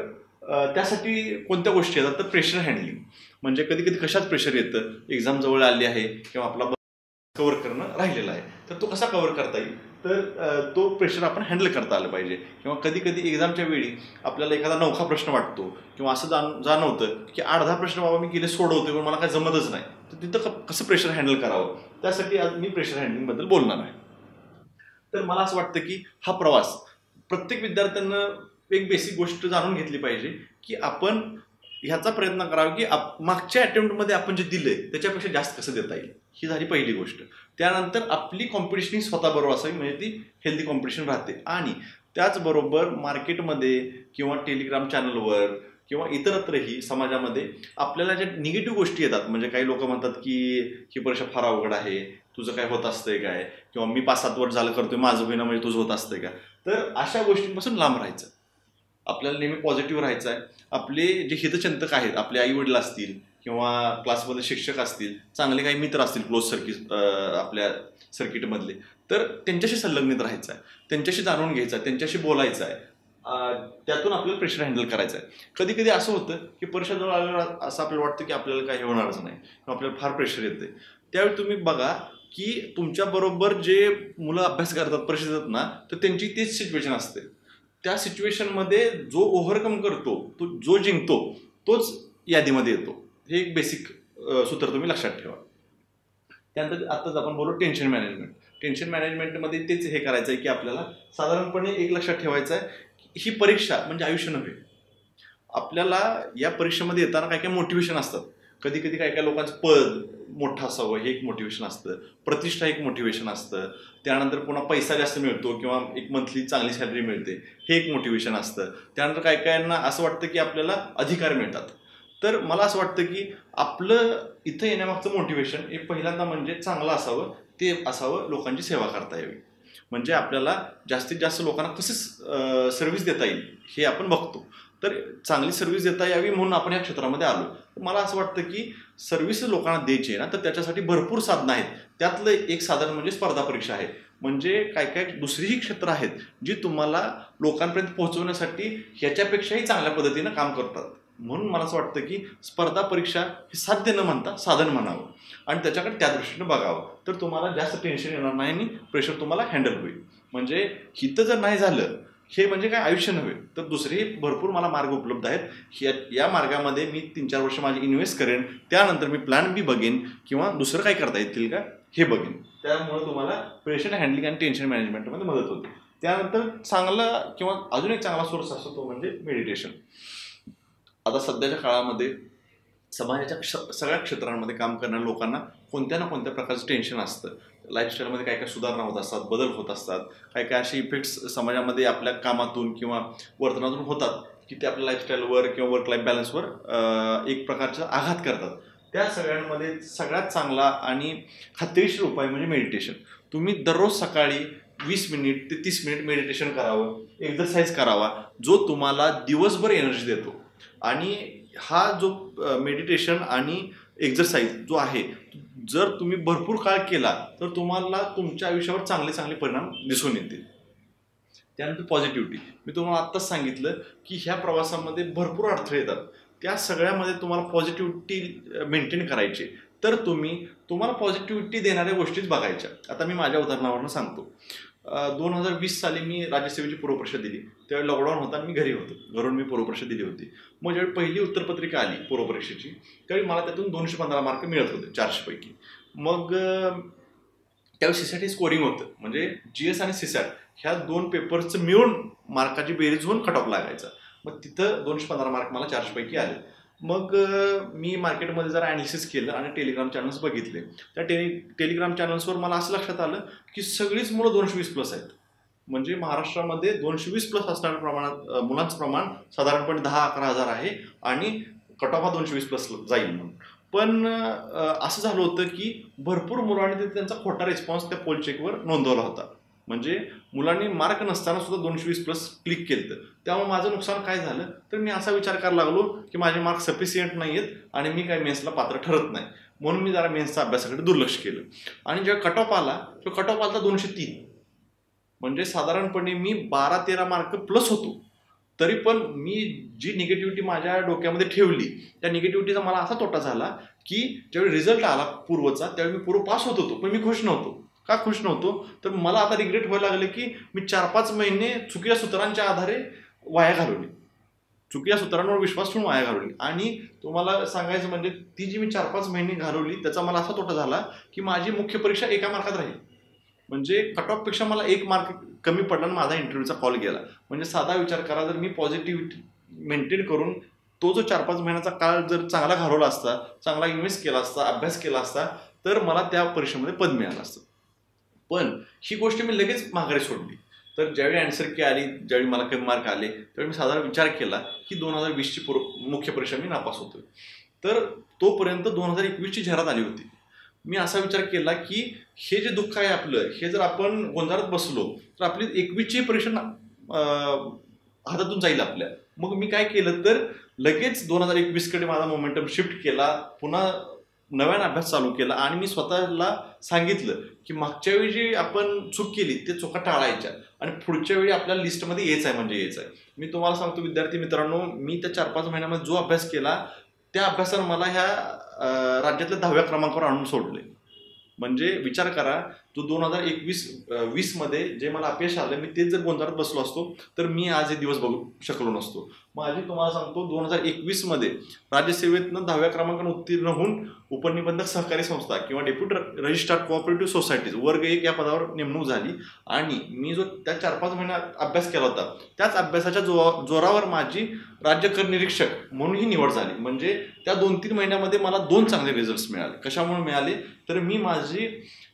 त्यासाठी कोणत्या गोष्टी येतात, तर प्रेशर हँडलिंग. म्हणजे कधी कधी कशात प्रेशर येतं, एक्झाम जवळ आली आहे किंवा आपला कव्हर करणं राहिलेलं आहे, तर तो कसा कव्हर करता येईल, तर तो प्रेशर आपण हँडल करता आलं पाहिजे. किंवा कधी कधी एक्झामच्या वेळी आपल्याला एखादा नवखा प्रश्न वाटतो किंवा असं जाणवतं की 8-10 प्रश्न बाबा मी गेले सोडवते पण मला काय जमतच नाही, तर तिथं कसं प्रेशर हँडल करावं, त्यासाठी आज मी प्रेशर हँडलिंगबद्दल बोलणार आहे. तर मला असं वाटतं की हा प्रवास प्रत्येक विद्यार्थ्यांना एक बेसिक गोष्ट जाणून घेतली पाहिजे की आपण ह्याचा प्रयत्न करावा की मागच्या अटेम्प्टमध्ये आपण जे दिलंय त्याच्यापेक्षा जास्त कसं देता येईल, ही झाली पहिली गोष्ट. त्यानंतर आपली कॉम्पिटिशन ही स्वतःबरोबर असावी, म्हणजे ती हेल्दी कॉम्पिटिशन राहते. आणि त्याचबरोबर मार्केटमध्ये किंवा टेलिग्राम चॅनलवर किंवा इतरत्रही समाजामध्ये आपल्याला ज्या निगेटिव्ह गोष्टी येतात, म्हणजे काही लोक म्हणतात की ही परीक्षा फार अवघड आहे तुझं काय होत असतंय काय, किंवा मी 5-7 वर्ष झालं करतोय माझं होईना म्हणजे तुझं होत असतंय का. तर अशा गोष्टींपासून लांब राहायचं. आपल्याला नेहमी पॉझिटिव्ह राहायचं आहे. आपले जे हितचिंतक आहेत, आपले आई वडील असतील किंवा क्लासमध्ये शिक्षक असतील, चांगले काही मित्र असतील क्लोज सर्किट आपल्या सर्किटमधले, तर त्यांच्याशी संलग्नित राहायचं आहे, त्यांच्याशी जाणून घ्यायचं आहे, त्यांच्याशी बोलायचं आहे. त्यातून आपल्याला प्रेशर हँडल करायचं आहे. कधी कधी असं होतं की परीक्षा जवळ आल्यावर असं आपल्याला वाटतं की आपल्याला काही होणारच नाही किंवा आपल्याला फार प्रेशर येते. त्यावेळी तुम्ही बघा की तुमच्याबरोबर जे मुलं अभ्यास करतात, परीक्षा देतात ना, तर त्यांची तीच सिच्युएशन असते. त्या सिच्युएशनमध्ये जो ओव्हरकम करतो, तो जो जिंकतो तोच यादीमध्ये येतो. हे एक बेसिक सूत्र तुम्ही लक्षात ठेवा. त्यानंतर आत्ताच आपण बोलू टेन्शन मॅनेजमेंट. टेन्शन मॅनेजमेंटमध्ये तेच हे करायचं आहे की आपल्याला साधारणपणे एक लक्षात ठेवायचं आहे की ही परीक्षा म्हणजे आयुष्य नव्हे. आपल्याला या परीक्षेमध्ये येताना काय काय मोटिवेशन असतात. कधी कधी काय काय लोकांचं पद मोठं असावं हे एक मोटिवेशन असतं, प्रतिष्ठा एक मोटिवेशन असतं, त्यानंतर पुन्हा पैसा जास्त मिळतो किंवा एक मंथली चांगली सॅलरी मिळते हे एक मोटिवेशन असतं. त्यानंतर काय कायांना असं वाटतं की आपल्याला अधिकार मिळतात. तर मला असं वाटतं की आपलं इथं येण्यामागचं मोटिवेशन हे पहिल्यांदा म्हणजे चांगलं असावं, ते असावं लोकांची सेवा करता यावी. म्हणजे आपल्याला जास्तीत जास्त लोकांना कसं सर्व्हिस देता येईल हे आपण बघतो. तर चांगली सर्व्हिस देता यावी म्हणून आपण या क्षेत्रामध्ये आलो. मला असं वाटतं की सर्व्हिस लोकांना द्यायची आहे ना, तर त्याच्यासाठी भरपूर साधनं आहेत. त्यातलं एक साधन म्हणजे स्पर्धा परीक्षा आहे. म्हणजे काय काय दुसरीही क्षेत्र आहेत जी तुम्हाला लोकांपर्यंत पोहोचवण्यासाठी ह्याच्यापेक्षाही चांगल्या पद्धतीनं काम करतात. म्हणून मला असं वाटतं की स्पर्धा परीक्षा हे साध्य न म्हणता साधन म्हणावं आणि त्याच्याकडे त्या दृष्टीने बघावं. तर तुम्हाला जास्त टेन्शन येणार नाही आणि प्रेशर तुम्हाला हँडल होईल. म्हणजे हिथं जर नाही झालं हे म्हणजे काय आयुष्य नव्हे, तर दुसरेही भरपूर मला मार्ग उपलब्ध आहेत. या मार्गामध्ये मी 3-4 वर्ष माझी इन्व्हेस्ट करेन, त्यानंतर मी प्लॅन बी बघेन किंवा दुसरं काय करता येतील का हे बघेन. त्यामुळे तुम्हाला प्रेशर हँडलिंग आणि टेन्शन मॅनेजमेंटमध्ये मदत होते. त्यानंतर चांगला किंवा अजून एक चांगला सोर्स असतो तो म्हणजे मेडिटेशन. आता सध्याच्या काळामध्ये समाजाच्या सगळ्या क्षेत्रांमध्ये काम करणाऱ्या लोकांना कोणत्या ना कोणत्या प्रकारचं टेन्शन असतं. लाईफस्टाईलमध्ये काय काय सुधारणा होत असतात, बदल होत असतात, काय काय असे इफेक्ट्स समाजामध्ये आपल्या कामातून किंवा वर्तनातून होतात की ते आपल्या लाईफस्टाईलवर किंवा वर्क लाईफ बॅलन्सवर एक प्रकारचा आघात करतात. त्या सगळ्यांमध्ये सगळ्यात चांगला आणि खात्रीशीर उपाय म्हणजे मेडिटेशन. तुम्ही दररोज सकाळी 20 मिनिट ते 30 मिनिट मेडिटेशन करावं, एक्झरसाईज करावा, जो तुम्हाला दिवसभर एनर्जी देतो. आणि हा जो मेडिटेशन आणि एक्झरसाईज जो आहे, जर तुम्ही भरपूर काळ केला तर तुम्हाला तुमच्या आयुष्यावर चांगले चांगले परिणाम दिसून येतील. त्यानंतर पॉझिटिव्हिटी. मी तुम्हाला आत्ताच सांगितलं की ह्या प्रवासामध्ये भरपूर अडथळे येतात. त्या सगळ्यामध्ये तुम्हाला पॉझिटिव्हिटी मेंटेन करायची. तर तुम्हाला पॉझिटिव्हिटी देणाऱ्या गोष्टीच बघायच्या. आता मी माझ्या उदाहरणावरून सांगतो. 2020 साली मी राज्यसेवेची पूर्वपरीक्षा दिली. त्यावेळी लॉकडाऊन होता आणि मी घरी होतो. घरून मी पूर्वपरीक्षा दिली होती. मग ज्यावेळी पहिली उत्तरपत्रिका आली पूर्वपरीक्षेची, त्यावेळी मला त्यातून 215 मार्क मिळत होते 400 पैकी. मग त्यावेळी सीसॅट स्कोरिंग होतं. म्हणजे GS आणि सीसॅट ह्या 2 पेपर्सचं मिळून मार्काची बेरीज होऊन कट ऑफ लागायचा. मग तिथं 215 मार्क मला 400 पैकी आले. मग मी मार्केटमध्ये जरा ॲनालिसिस केलं आणि टेलिग्राम चॅनल्स बघितले. त्या टेलिग्राम चॅनल्सवर मला असं लक्षात आलं की सगळीच मुलं 220+ आहेत. म्हणजे महाराष्ट्रामध्ये 220+ असणाऱ्या प्रमाणात मुलांचं प्रमाण साधारणपणे 10-11 हजार आहे आणि कट ऑफ हा 220+ जाईल म्हणून. पण असं झालं होतं की भरपूर मुलांनी त्यांचा खोटा रिस्पॉन्स त्या पोल चेकवर नोंदवला होता. म्हणजे मुलांनी मार्क नसताना सुद्धा 220+ क्लिक केलं. त्यामुळे माझं नुकसान काय झालं, तर मी असा विचार करायला लागलो की माझे मार्क सफिशियंट नाही आहेत आणि मी काय मेन्सला पात्र ठरत नाही. म्हणून मी जरा मेन्सचा अभ्यासाकडे दुर्लक्ष केलं. आणि जेव्हा कट ऑफ आला तो कट ऑफ आला 203. म्हणजे साधारणपणे मी 12-13 मार्क प्लस होतो. तरी पण मी जी निगेटिव्हिटी माझ्या डोक्यामध्ये ठेवली, त्या निगेटिव्हिटीचा मला असा तोटा झाला की ज्यावेळी रिझल्ट आला पूर्वचा, त्यावेळी मी पूर्व पास होत होतो, पण मी खुश नव्हतो. का खुश नव्हतो, तर मला आता रिग्रेट व्हायला लागले की मी 4-5 महिने चुकीच्या सूत्रांच्या आधारे वाया घालवली, चुकीच्या सूत्रांवर विश्वास ठेवून वाया घालवली. आणि तुम्हाला सांगायचं म्हणजे ती जी मी 4-5 महिने घालवली त्याचा मला असा तोटा झाला की माझी मुख्य परीक्षा 1 मार्कात राहील. म्हणजे कट ऑफपेक्षा मला 1 मार्क कमी पडला आणि माझा इंटरव्ह्यूचा कॉल गेला. म्हणजे साधा विचार करा, जर मी पॉझिटिव्हिटी मेंटेन करून तो जो 4-5 महिन्याचा काळ जर चांगला घालवला असता, चांगला इन्व्हेस्ट केला असता, अभ्यास केला असता, तर मला त्या परीक्षेमध्ये पद मिळालं असतं. पण ही गोष्ट मी लगेच माघारी सोडली. तर ज्यावेळी आन्सर की आली, ज्यावेळी मला कमी मार्क आले, त्यावेळी मी साधारण विचार केला की 2020ची मुख्य परीक्षा मी नापास होतोय. तर तोपर्यंत 2021ची जाहिरात आली होती. मी असा विचार केला की हे जे दुःख आहे आपलं, हे जर आपण गोंधळात बसलो तर आपली 21ची परीक्षा हातातून जाईल आपल्या. मग मी काय केलं तर लगेच 2021 कडे माझा मोमेंटम शिफ्ट केला, पुन्हा नव्याने अभ्यास चालू केला आणि मी स्वतःला सांगितलं की मागच्या वेळी जी आपण चूक केली ते चुका टाळायच्या आणि पुढच्या वेळी आपल्याला लिस्टमध्ये यायचं आहे म्हणजे यायचं आहे. मी तुम्हाला सांगतो विद्यार्थी मित्रांनो, मी त्या 4-5 महिन्यामध्ये जो अभ्यास केला त्या अभ्यासानं मला ह्या राज्यातल्या 10व्या क्रमांकावर आणून सोडले. म्हणजे विचार करा, तो 2021-20 मध्ये जे मला अपयश आलं, मी तेच जर गोंधळात बसलो असतो तर मी आज हे दिवस बघू शकलो नसतो. माझी तुम्हाला सांगतो 2021 मध्ये राज्यसेवेतनं 10व्या क्रमांकाने उत्तीर्ण होऊन उपनिबंधक सहकारी संस्था किंवा डेप्युटी रजिस्ट्रार कोऑपरेटिव्ह सोसायटीज वर्ग 1 या पदावर नेमणूक झाली आणि मी जो त्या 4-5 महिन्यात अभ्यास केला होता त्याच अभ्यासाच्या जोरावर माझी राज्य कर निरीक्षक म्हणून ही निवड झाली. म्हणजे त्या 2-3 महिन्यामध्ये मला 2 चांगले रिझल्ट्स मिळाले. कशामुळे मिळाले तर मी माझी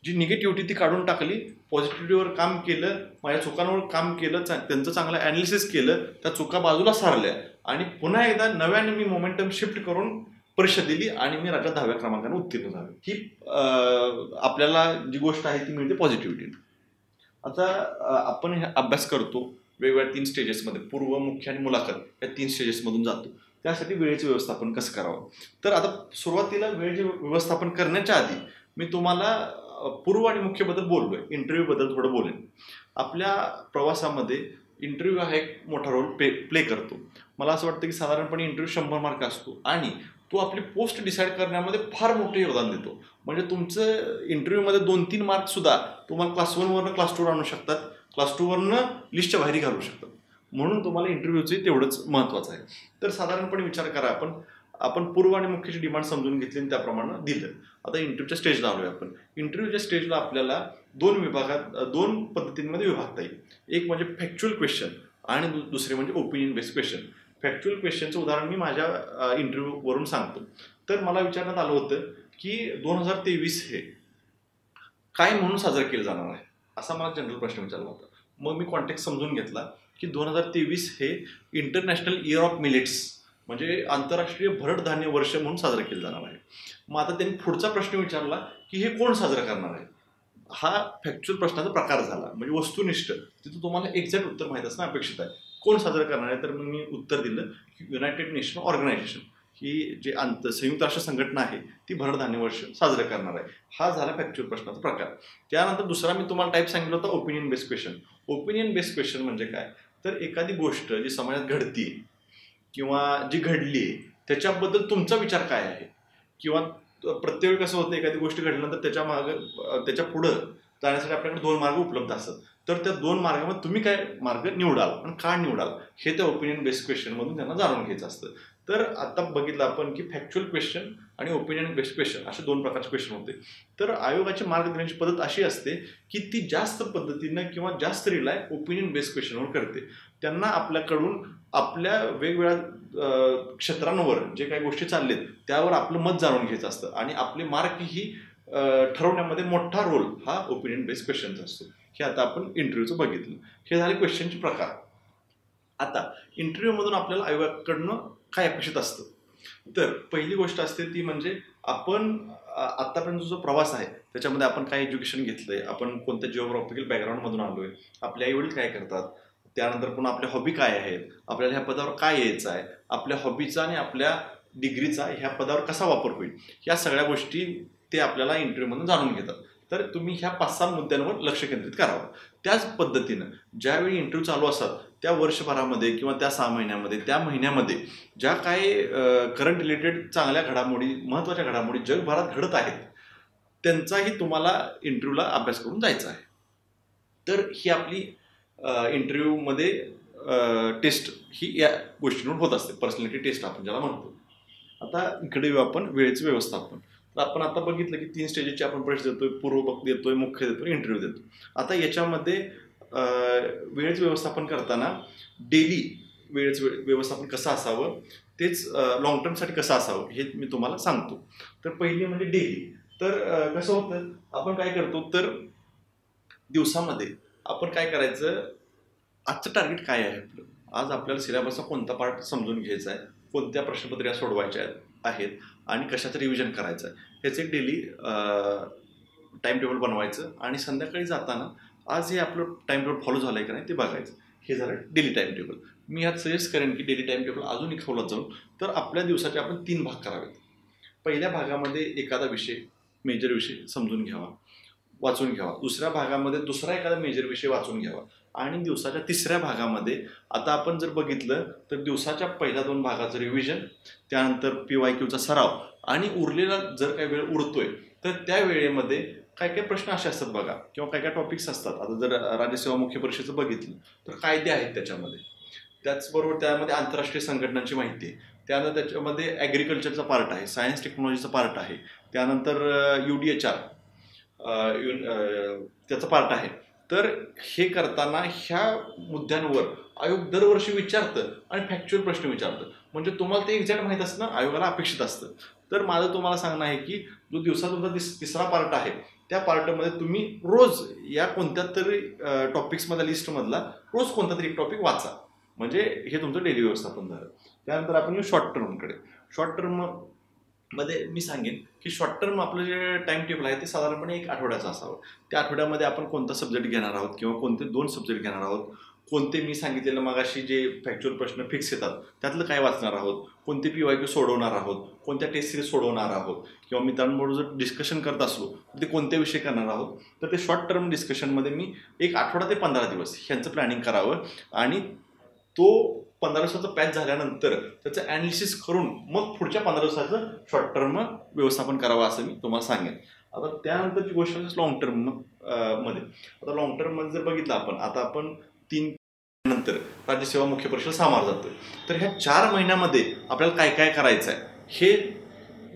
जी निगेटिव्हिटी ती काढून टाकली, पॉझिटिव्हिटीवर काम केलं, माझ्या चुकांवर काम केलं, त्यांचं चांगलं ॲनालिसिस केलं, त्या चुका बाजूला सारल्या आणि पुन्हा एकदा नव्याने मी मोमेंटम शिफ्ट करून परीक्षा दिली आणि मी राज्यात 10व्या क्रमांकाने उत्तीर्ण झालो. ही आपल्याला जी गोष्ट आहे ती मिळते पॉझिटिव्हिटी. आता आपण हे अभ्यास करतो वेगवेगळ्या 3 स्टेजेसमध्ये, पूर्व, मुख्य आणि मुलाखत या 3 स्टेजेसमधून जातो. त्यासाठी वेळेचे व्यवस्थापन कसं करावं. तर आता सुरुवातीला वेळेचे व्यवस्थापन करण्याच्या आधी मी तुम्हाला पूर्व आणि मुख्यबद्दल बोललोय, इंटरव्ह्यूबद्दल थोडं बोलेन. आपल्या प्रवासामध्ये इंटरव्ह्यू हा एक मोठा रोल प्ले करतो. मला असं वाटतं की साधारणपणे इंटरव्ह्यू 100 मार्क असतो आणि तो आपली पोस्ट डिसाईड करण्यामध्ये फार मोठं योगदान देतो. म्हणजे तुमचं इंटरव्ह्यूमध्ये 2-3 मार्क सुद्धा तुम्हाला क्लास 1 वरनं क्लास 2 आणू शकतात, क्लास 2 वरनं लिस्टच्या बाहेर घालू शकतात. म्हणून तुम्हाला इंटरव्ह्यूचे तेवढंच महत्त्वाचं आहे. तर साधारणपणे विचार करा, आपण पूर्व आणि मुख्यची डिमांड समजून घेतली आणि त्याप्रमाणे दिलं. आता इंटरव्ह्यूच्या स्टेजला आलोय आपण. इंटरव्ह्यूच्या स्टेजला आपल्याला 2 पद्धतींमध्ये विभागता येईल. एक म्हणजे फॅक्च्युअल क्वेश्चन आणि दुसरे म्हणजे ओपिनियन बेस्ड क्वेश्चन. फॅक्च्युअल क्वेश्चनचं उदाहरण मी माझ्या इंटरव्ह्यूवरून सांगतो. तर मला विचारण्यात आलं होतं की 2023 हे काय म्हणून साजरं केलं जाणार आहे, असा मला जनरल प्रश्न विचारला होता. मग मी कॉन्टेक्स्ट समजून घेतला की 2023 हे इंटरनॅशनल इयर ऑफ मिलेट्स म्हणजे आंतरराष्ट्रीय भरड धान्य वर्ष म्हणून साजरं केलं जाणार आहे. मग आता त्यांनी पुढचा प्रश्न विचारला की हे कोण साजरं करणार आहे. हा फॅक्च्युअल प्रश्नाचा प्रकार झाला, म्हणजे वस्तुनिष्ठ. तिथं तुम्हाला एक्झॅक्ट उत्तर माहीत असणं अपेक्षित आहे. कोण साजरं करणार आहे, तर मग मी उत्तर दिलं की युनायटेड नेशन ऑर्गनायझेशन ही जे संयुक्त राष्ट्र संघटना आहे ती भरड धान्य वर्ष साजरं करणार आहे. हा झाला फॅक्च्युअल प्रश्नाचा प्रकार. त्यानंतर दुसरा मी तुम्हाला टाईप सांगितलं होता opinion based question. Opinion based question म्हणजे काय, तर एखादी गोष्ट जी समाजात घडती किंवा जी घडली आहे त्याच्याबद्दल तुमचा विचार काय आहे, किंवा प्रत्येक वेळी कसं होतं एखादी गोष्ट घडल्यानंतर त्याच्या पुढं जाण्यासाठी आपल्याकडे 2 मार्ग उपलब्ध असतात. तर त्या 2 मार्गामध्ये तुम्ही काय मार्ग निवडाल आणि का निवडाल हे त्या ओपिनियन बेस्ड क्वेश्चनमधून त्यांना जाणून घ्यायचं असतं. तर आता बघितलं आपण की फॅक्च्युअल क्वेश्चन आणि ओपिनियन बेस्ड क्वेश्चन असे 2 प्रकारचे क्वेश्चन होते. तर आयोगाची मार्ग देण्याची पद्धत अशी असते की ती जास्त पद्धतीनं किंवा जास्त रिलाय ओपिनियन बेस्ड क्वेश्चनवर करते. त्यांना आपल्याकडून आपल्या वेगवेगळ्या क्षेत्रांवर जे काही गोष्टी चाललेत त्यावर आपलं मत जाणून घ्यायचं असतं आणि आपले मार्क ही ठरवण्यामध्ये मोठा रोल हा ओपिनियन बेस्ड क्वेश्चनचा असतो. हे आता आपण इंटरव्ह्यूचं बघितलं. हे झाले क्वेश्चनचे प्रकार. आता इंटरव्ह्यूमधून आपल्याला आयोगाकडनं काय अपेक्षित असतं, तर पहिली गोष्ट असते ती म्हणजे आपण आतापर्यंत जो प्रवास आहे त्याच्यामध्ये आपण काय एज्युकेशन घेतलंय, आपण कोणत्या जिओग्राफिकल बॅकग्राऊंडमधून आलोय, आपले आई वडील काय करतात, त्यानंतर पुन्हा आपल्या हॉबी काय आहेत, आपल्याला ह्या पदावर काय यायचं आहे, आपल्या हॉबीचा आणि आपल्या डिग्रीचा ह्या पदावर कसा वापर होईल, या सगळ्या गोष्टी ते आपल्याला इंटरव्ह्यूमधून जाणून घेतात. तर तुम्ही ह्या 5-6 मुद्द्यांवर लक्ष केंद्रित करावं. त्याच पद्धतीनं ज्यावेळी इंटरव्ह्यू चालू असतात त्या वर्षभरामध्ये किंवा त्या 6 महिन्यामध्ये त्या महिन्यामध्ये ज्या काही करंट रिलेटेड चांगल्या घडामोडी, महत्त्वाच्या घडामोडी जगभरात घडत आहेत त्यांचाही तुम्हाला इंटरव्ह्यूला अभ्यास करून जायचा आहे. तर ही आपली इंटरव्ह्यूमध्ये टेस्ट ही या गोष्टींवर होत असते, पर्सनॅलिटी टेस्ट आपण ज्याला म्हणतो. आता इकडे येऊ आपण वेळेचं व्यवस्थापन. तर आपण आता बघितलं की 3 स्टेजेसची आपण परीक्षा देतोय, पूर्व देतोय, मुख्य देतोय, इंटरव्ह्यू देतो. आता याच्यामध्ये वेळेचं व्यवस्थापन करताना डेली वेळेचं व्यवस्थापन कसं असावं तेच लॉंग टर्मसाठी कसं असावं हे मी तुम्हाला सांगतो. तर पहिली म्हणजे डेली. तर कसं होतं, आपण काय करतो तर दिवसामध्ये आपण काय करायचं, आजचं टार्गेट काय आहे आपलं, आज आपल्याला सिलेबसचा कोणता पार्ट समजून घ्यायचा आहे, कोणत्या प्रश्नपत्रिका सोडवायच्या आहेत, आहेत आणि कशाचं रिव्हिजन करायचं आहे ह्याचं एक डेली टाइम टेबल बनवायचं आणि संध्याकाळी जाताना आज हे आपलं टाइम टेबल फॉलो झालं आहे का नाही ते बघायचं. हे झालं डेली टाइम टेबल. मी ह्यात सजेस्ट करेन की डेली टाइम टेबल अजून एक खोलात जाऊन तर आपल्या दिवसाचे आपण 3 भाग करावेत. पहिल्या भागामध्ये एखादा विषय, मेजर विषय समजून घ्यावा, वाचून घ्यावा. दुसऱ्या भागामध्ये दुसरा एखादा मेजर विषय वाचून घ्यावा आणि दिवसाच्या तिसऱ्या भागामध्ये आता आपण जर बघितलं तर दिवसाच्या पहिल्या 2 भागाचं रिव्हिजन, त्यानंतर PYQचा सराव आणि उरलेला जर काही वेळ उरतोय तर त्या वेळेमध्ये काय काय प्रश्न असे असतात बघा किंवा काय काय टॉपिक्स असतात. आता जर राज्यसेवा मुख्य परीक्षेचं बघितलं तर कायदे आहेत त्याच्यामध्ये, त्याचबरोबर त्यामध्ये आंतरराष्ट्रीय संघटनांची माहिती आहे, त्यानंतर त्याच्यामध्ये ॲग्रिकल्चरचा पार्ट आहे, सायन्स टेक्नॉलॉजीचा पार्ट आहे, त्यानंतर UDHR त्याचा पार्ट आहे. तर हे करताना ह्या मुद्द्यांवर आयोग दरवर्षी विचारतं आणि फॅक्च्युअल प्रश्न विचारतं. म्हणजे तुम्हाला ते एक्झॅक्ट माहीत असणं आयोगाला अपेक्षित असतं. तर माझं तुम्हाला सांगणं आहे की जो दिवसाचा तुमचा तिसरा पार्ट आहे त्या पार्टमध्ये तुम्ही रोज या कोणत्या तरी टॉपिक्समधल्या लिस्टमधला रोज कोणता तरी एक टॉपिक वाचा. म्हणजे हे तुमचं डेली व्यवस्थापन झालं. त्यानंतर आपण येऊ शॉर्ट टर्मकडे. शॉर्ट टर्ममध्ये मी सांगेन की शॉर्ट टर्म आपलं जे टाइम टेबल आहे ते साधारणपणे 1 आठवड्याचं असावं. त्या आठवड्यामध्ये आपण कोणता सब्जेक्ट घेणार आहोत किंवा कोणते 2 सब्जेक्ट घेणार आहोत, कोणते मी सांगितलेलं मगाशी जे फॅक्च्युअल प्रश्न फिक्स येतात त्यातलं काय वाचणार आहोत, कोणते PYQ सोडवणार आहोत, कोणत्या टेस्ट सिरीज सोडवणार आहोत किंवा मित्रांबरोबर जर डिस्कशन करत असलो तर ते कोणते विषय करणार आहोत. तर ते शॉर्ट टर्म डिस्कशनमध्ये मी 1 आठवडा ते 15 दिवस ह्यांचं प्लॅनिंग करावं आणि तो 15 दिवसाचा पॅच झाल्यानंतर त्याचं ॲनालिसिस करून मग पुढच्या 15 दिवसाचं शॉर्ट टर्म व्यवस्थापन करावं असं मी तुम्हाला सांगेन. आता त्यानंतरची गोष्ट लॉंग टर्म मध्ये. आता लॉंग टर्ममध्ये जर बघितलं आपण आता आपण 3 नंतर राज्यसेवा मुख्य परीक्षेला सामोरं जातोय. तर ह्या 4 महिन्यामध्ये आपल्याला काय काय करायचं आहे हे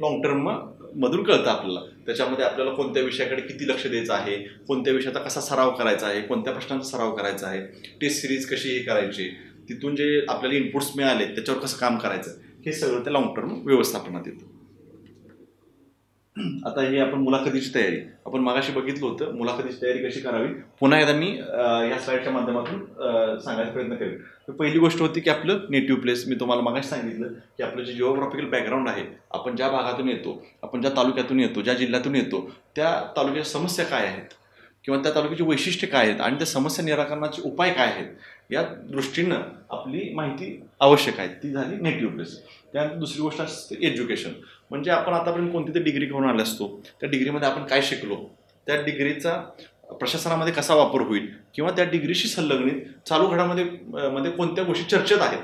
लॉंग टर्म मधून कळतं आपल्याला. त्याच्यामध्ये आपल्याला कोणत्या विषयाकडे किती लक्ष द्यायचं आहे, कोणत्या विषयाचा कसा सराव करायचा आहे, कोणत्या प्रश्नांचा सराव करायचा आहे, टेस्ट सिरीज कशी हे करायची, तिथून जे आपल्याला इनपुट्स मिळाले त्याच्यावर कसं काम करायचं, हे सगळं त्या लॉंग टर्म व्यवस्थापनात येतं. आता हे आपण मुलाखतीची तयारी आपण मागाशी बघितलं होतं. मुलाखतीची तयारी कशी करावी पुन्हा एकदा मी या स्लाइडच्या माध्यमातून सांगायचा प्रयत्न करेन. तर पहिली गोष्ट होती की आपलं नेटिव्ह प्लेस. मी तुम्हाला मागाशी सांगितलं की आपलं जे जिओग्राफिकल बॅकग्राऊंड आहे, आपण ज्या भागातून येतो, आपण ज्या तालुक्यातून येतो, ज्या जिल्ह्यातून येतो, त्या तालुक्याच्या समस्या काय आहेत किंवा त्या तालुक्याची वैशिष्ट्ये काय आहेत आणि त्या समस्या निराकरणाचे उपाय काय आहेत या दृष्टीनं आपली माहिती आवश्यक आहे. ती झाली नेटिव्ह प्लेस. त्यानंतर दुसरी गोष्ट असते एज्युकेशन. म्हणजे आपण आतापर्यंत कोणती तरी डिग्री घेऊन आले असतो, त्या डिग्रीमध्ये आपण काय शिकलो, त्या डिग्रीचा प्रशासनामध्ये कसा वापर होईल किंवा त्या डिग्रीशी संलग्नित चालू घडामध्ये कोणत्या गोष्टी चर्चेत आहेत,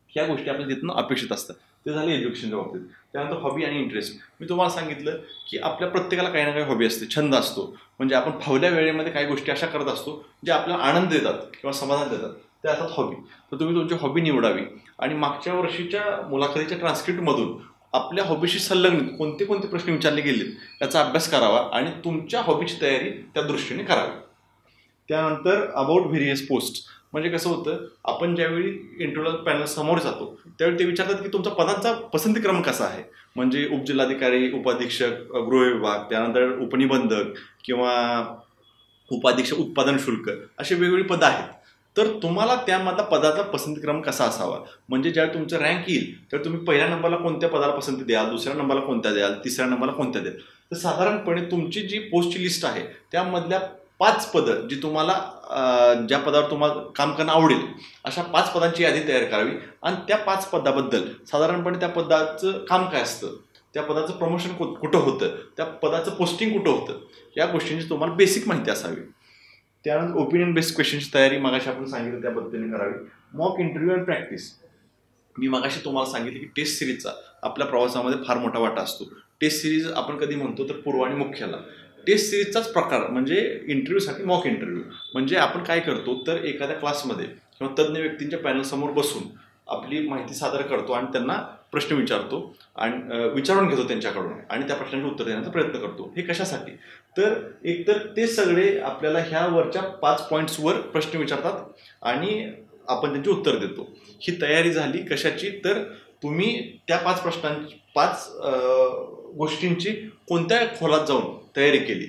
ह्या गोष्टी आपल्याला तिथून अपेक्षित असतात. ते झाले एज्युकेशनच्या बाबतीत. त्यानंतर हॉबी आणि इंटरेस्ट. मी तुम्हाला सांगितलं की आपल्या प्रत्येकाला काही ना काही हॉबी असते, छंद असतो. म्हणजे आपण फावल्या वेळेमध्ये काही गोष्टी अशा करत असतो जे आपल्याला आनंद देतात किंवा समाधान देतात, ते असतात हॉबी. तर तुम्ही तुमची हॉबी निवडावी आणि मागच्या वर्षीच्या मुलाखतीच्या ट्रान्सक्रिप्टमधून आपल्या हॉबीशी संलग्नित कोणते कोणते प्रश्न विचारले गेलेत याचा अभ्यास करावा आणि तुमच्या हॉबीची तयारी त्या दृष्टीने करावी. त्यानंतर अबाउट व्हेरियस पोस्ट. म्हणजे कसं होतं, आपण ज्यावेळी इंटरव्ह्यू पॅनल समोर जातो त्यावेळी ते विचारतात की तुमचा पदांचा पसंती क्रमांक कसा आहे. म्हणजे उपजिल्हाधिकारी, उपाधीक्षक, गृहविभाग, त्यानंतर उपनिबंधक किंवा उपाधीक्षक उत्पादन शुल्क, असे वेगवेगळी पदं आहेत. तर तुम्हाला त्यामधला पदाचा पसंती क्रमांक कसा असावा. म्हणजे ज्यावेळी तुमचं रँक येईल तर तुम्ही पहिल्या नंबरला कोणत्या पदाला पसंती द्याल, दुसऱ्या नंबरला कोणत्या द्याल, तिसऱ्या नंबरला कोणत्या द्याल. तर साधारणपणे तुमची जी पोस्टची लिस्ट आहे त्यामधल्या 5 पदं जी तुम्हाला ज्या पदावर तुम्हाला काम करणं आवडेल अशा 5 पदांची यादी तयार करावी आणि त्या 5 पदाबद्दल साधारणपणे त्या पदाचं काम काय असतं, त्या पदाचं प्रमोशन कुठं होतं, त्या पदाचं पोस्टिंग कुठं होतं, या गोष्टींची तुम्हाला बेसिक माहिती असावी. त्यानंतर ओपिनियन बेस्ड क्वेश्चनची तयारी मागाशी आपण सांगितलं त्या पद्धतीने करावी. Mock interview and practice. मी मागाशी तुम्हाला सांगितलं की टेस्ट सिरीजचा आपल्या प्रवासामध्ये फार मोठा वाटा असतो. टेस्ट सिरीज आपण कधी म्हणतो तर पूर्व आणि मुख्याला. टेस्ट सिरीजचाच प्रकार म्हणजे इंटरव्ह्यूसाठी मॉक इंटरव्ह्यू. म्हणजे आपण काय करतो तर एखाद्या क्लासमध्ये किंवा तज्ज्ञ व्यक्तींच्या पॅनलसमोर बसून आपली माहिती सादर करतो आणि त्यांना प्रश्न विचारतो आणि विचारून घेतो त्यांच्याकडून आणि त्या प्रश्नांचे उत्तर देण्याचा प्रयत्न करतो. हे कशासाठी तर एकतर ते सगळे आपल्याला ह्या वरच्या 5 पॉईंट्सवर प्रश्न विचारतात आणि आपण त्यांची उत्तर देतो. ही तयारी झाली कशाची तर तुम्ही त्या 5 प्रश्नांची 5 गोष्टींची कोणत्या खोलात जाऊन तयारी केली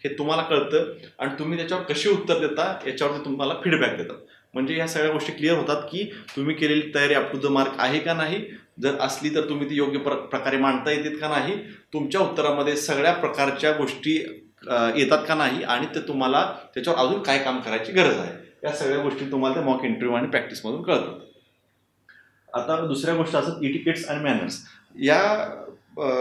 हे तुम्हाला कळतं आणि तुम्ही त्याच्यावर कशी उत्तर देता याच्यावर तुम्हाला फीडबॅक देतात. म्हणजे ह्या सगळ्या गोष्टी क्लिअर होतात की तुम्ही केलेली तयारी अप टू द मार्क आहे का नाही, जर असली तर तुम्ही ती योग्य प्रकारे मांडता येतात का नाही, तुमच्या उत्तरामध्ये सगळ्या प्रकारच्या गोष्टी येतात का नाही आणि ते तुम्हाला त्याच्यावर अजून काय काम करायची गरज आहे, या सगळ्या गोष्टी तुम्हाला त्या मॉक इंटरव्ह्यू आणि प्रॅक्टिसमधून कळतात. आता दुसऱ्या गोष्ट असतात इटिकेट्स आणि मॅनर्स. या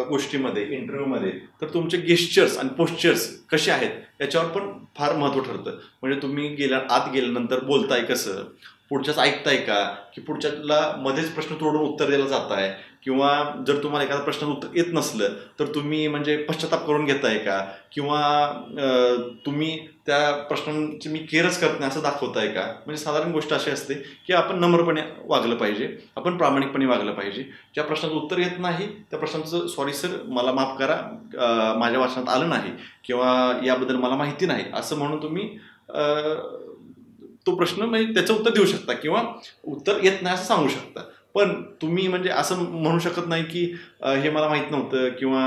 गोष्टीमध्ये इंटरव्ह्यूमध्ये तर तुमचे गेस्चर्स आणि पोस्चर्स कसे आहेत याच्यावर पण फार महत्त्व ठरतं. म्हणजे तुम्ही आत गेल्यानंतर बोलताय कसं, पुढच्याच ऐकताय का, की पुढच्याला मध्येच प्रश्न तोडून उत्तर द्यायला जाताय, किंवा जर तुम्हाला एखादा प्रश्न उत्तर येत नसलं तर तुम्ही म्हणजे पश्चाताप करून घेताय का, किंवा तुम्ही त्या प्रश्नांची मी केअरच करत नाही असं दाखवताय का. म्हणजे साधारण गोष्ट अशी असते की आपण नम्रपणे वागलं पाहिजे, आपण प्रामाणिकपणे वागलं पाहिजे. ज्या प्रश्नाचं उत्तर येत नाही त्या प्रश्नाचं सॉरी सर मला माफ करा, माझ्या वाचनात आलं नाही किंवा याबद्दल मला माहिती नाही असं म्हणून तुम्ही तो प्रश्न म्हणजे त्याचं उत्तर देऊ शकता, किंवा उत्तर येत नाही असं सांगू शकता. पण तुम्ही म्हणजे असं म्हणू शकत नाही की हे मला माहीत नव्हतं, किंवा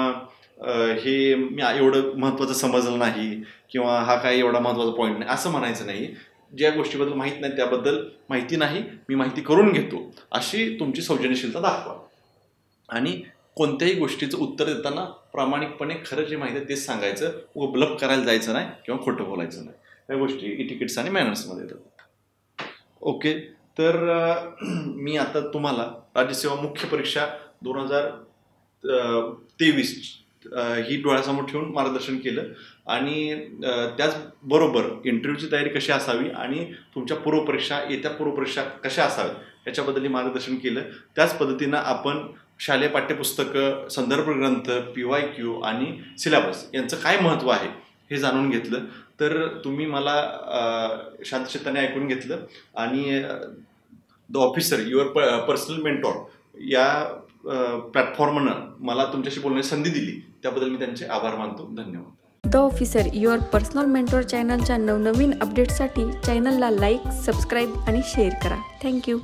हे मी एवढं महत्त्वाचं समजलं नाही, किंवा हा काय एवढा महत्त्वाचा पॉईंट नाही असं म्हणायचं नाही. ज्या गोष्टीबद्दल माहीत नाही त्याबद्दल माहिती नाही, मी माहिती करून घेतो अशी तुमची सौजन्यशीलता दाखवा. आणि कोणत्याही गोष्टीचं उत्तर देताना प्रामाणिकपणे खरं जे माहिती आहे तेच सांगायचं, व ब्लफ करायला जायचं नाही किंवा खोटं बोलायचं नाही. या गोष्टी इटिकेट्स आणि मॅनर्समध्ये येतात. ओके, तर मी आता तुम्हाला राज्यसेवा मुख्य परीक्षा 2023 ही डोळ्यासमोर ठेवून मार्गदर्शन केलं, आणि त्याचबरोबर इंटरव्ह्यूची तयारी कशी असावी आणि तुमच्या येत्या पूर्वपरीक्षा कशा असाव्यात याच्याबद्दल मार्गदर्शन केलं. त्याच पद्धतीनं आपण शालेय पाठ्यपुस्तकं, संदर्भ ग्रंथ, PYQ आणि सिलेबस यांचं काय महत्त्व आहे हे जाणून घेतलं. तर तुम्ही मला शांतचित्ताने ऐकून घेतलं, आणि the officer your personal mentor या प्लॅटफॉर्मनं मला तुमच्याशी बोलण्याची संधी दिली, त्याबद्दल मी त्यांचे आभार मानतो. धन्यवाद. The officer your personal mentor चॅनलच्या नवनवीन अपडेट्ससाठी चॅनलला लाईक, सबस्क्राईब आणि शेअर करा. थँक्यू.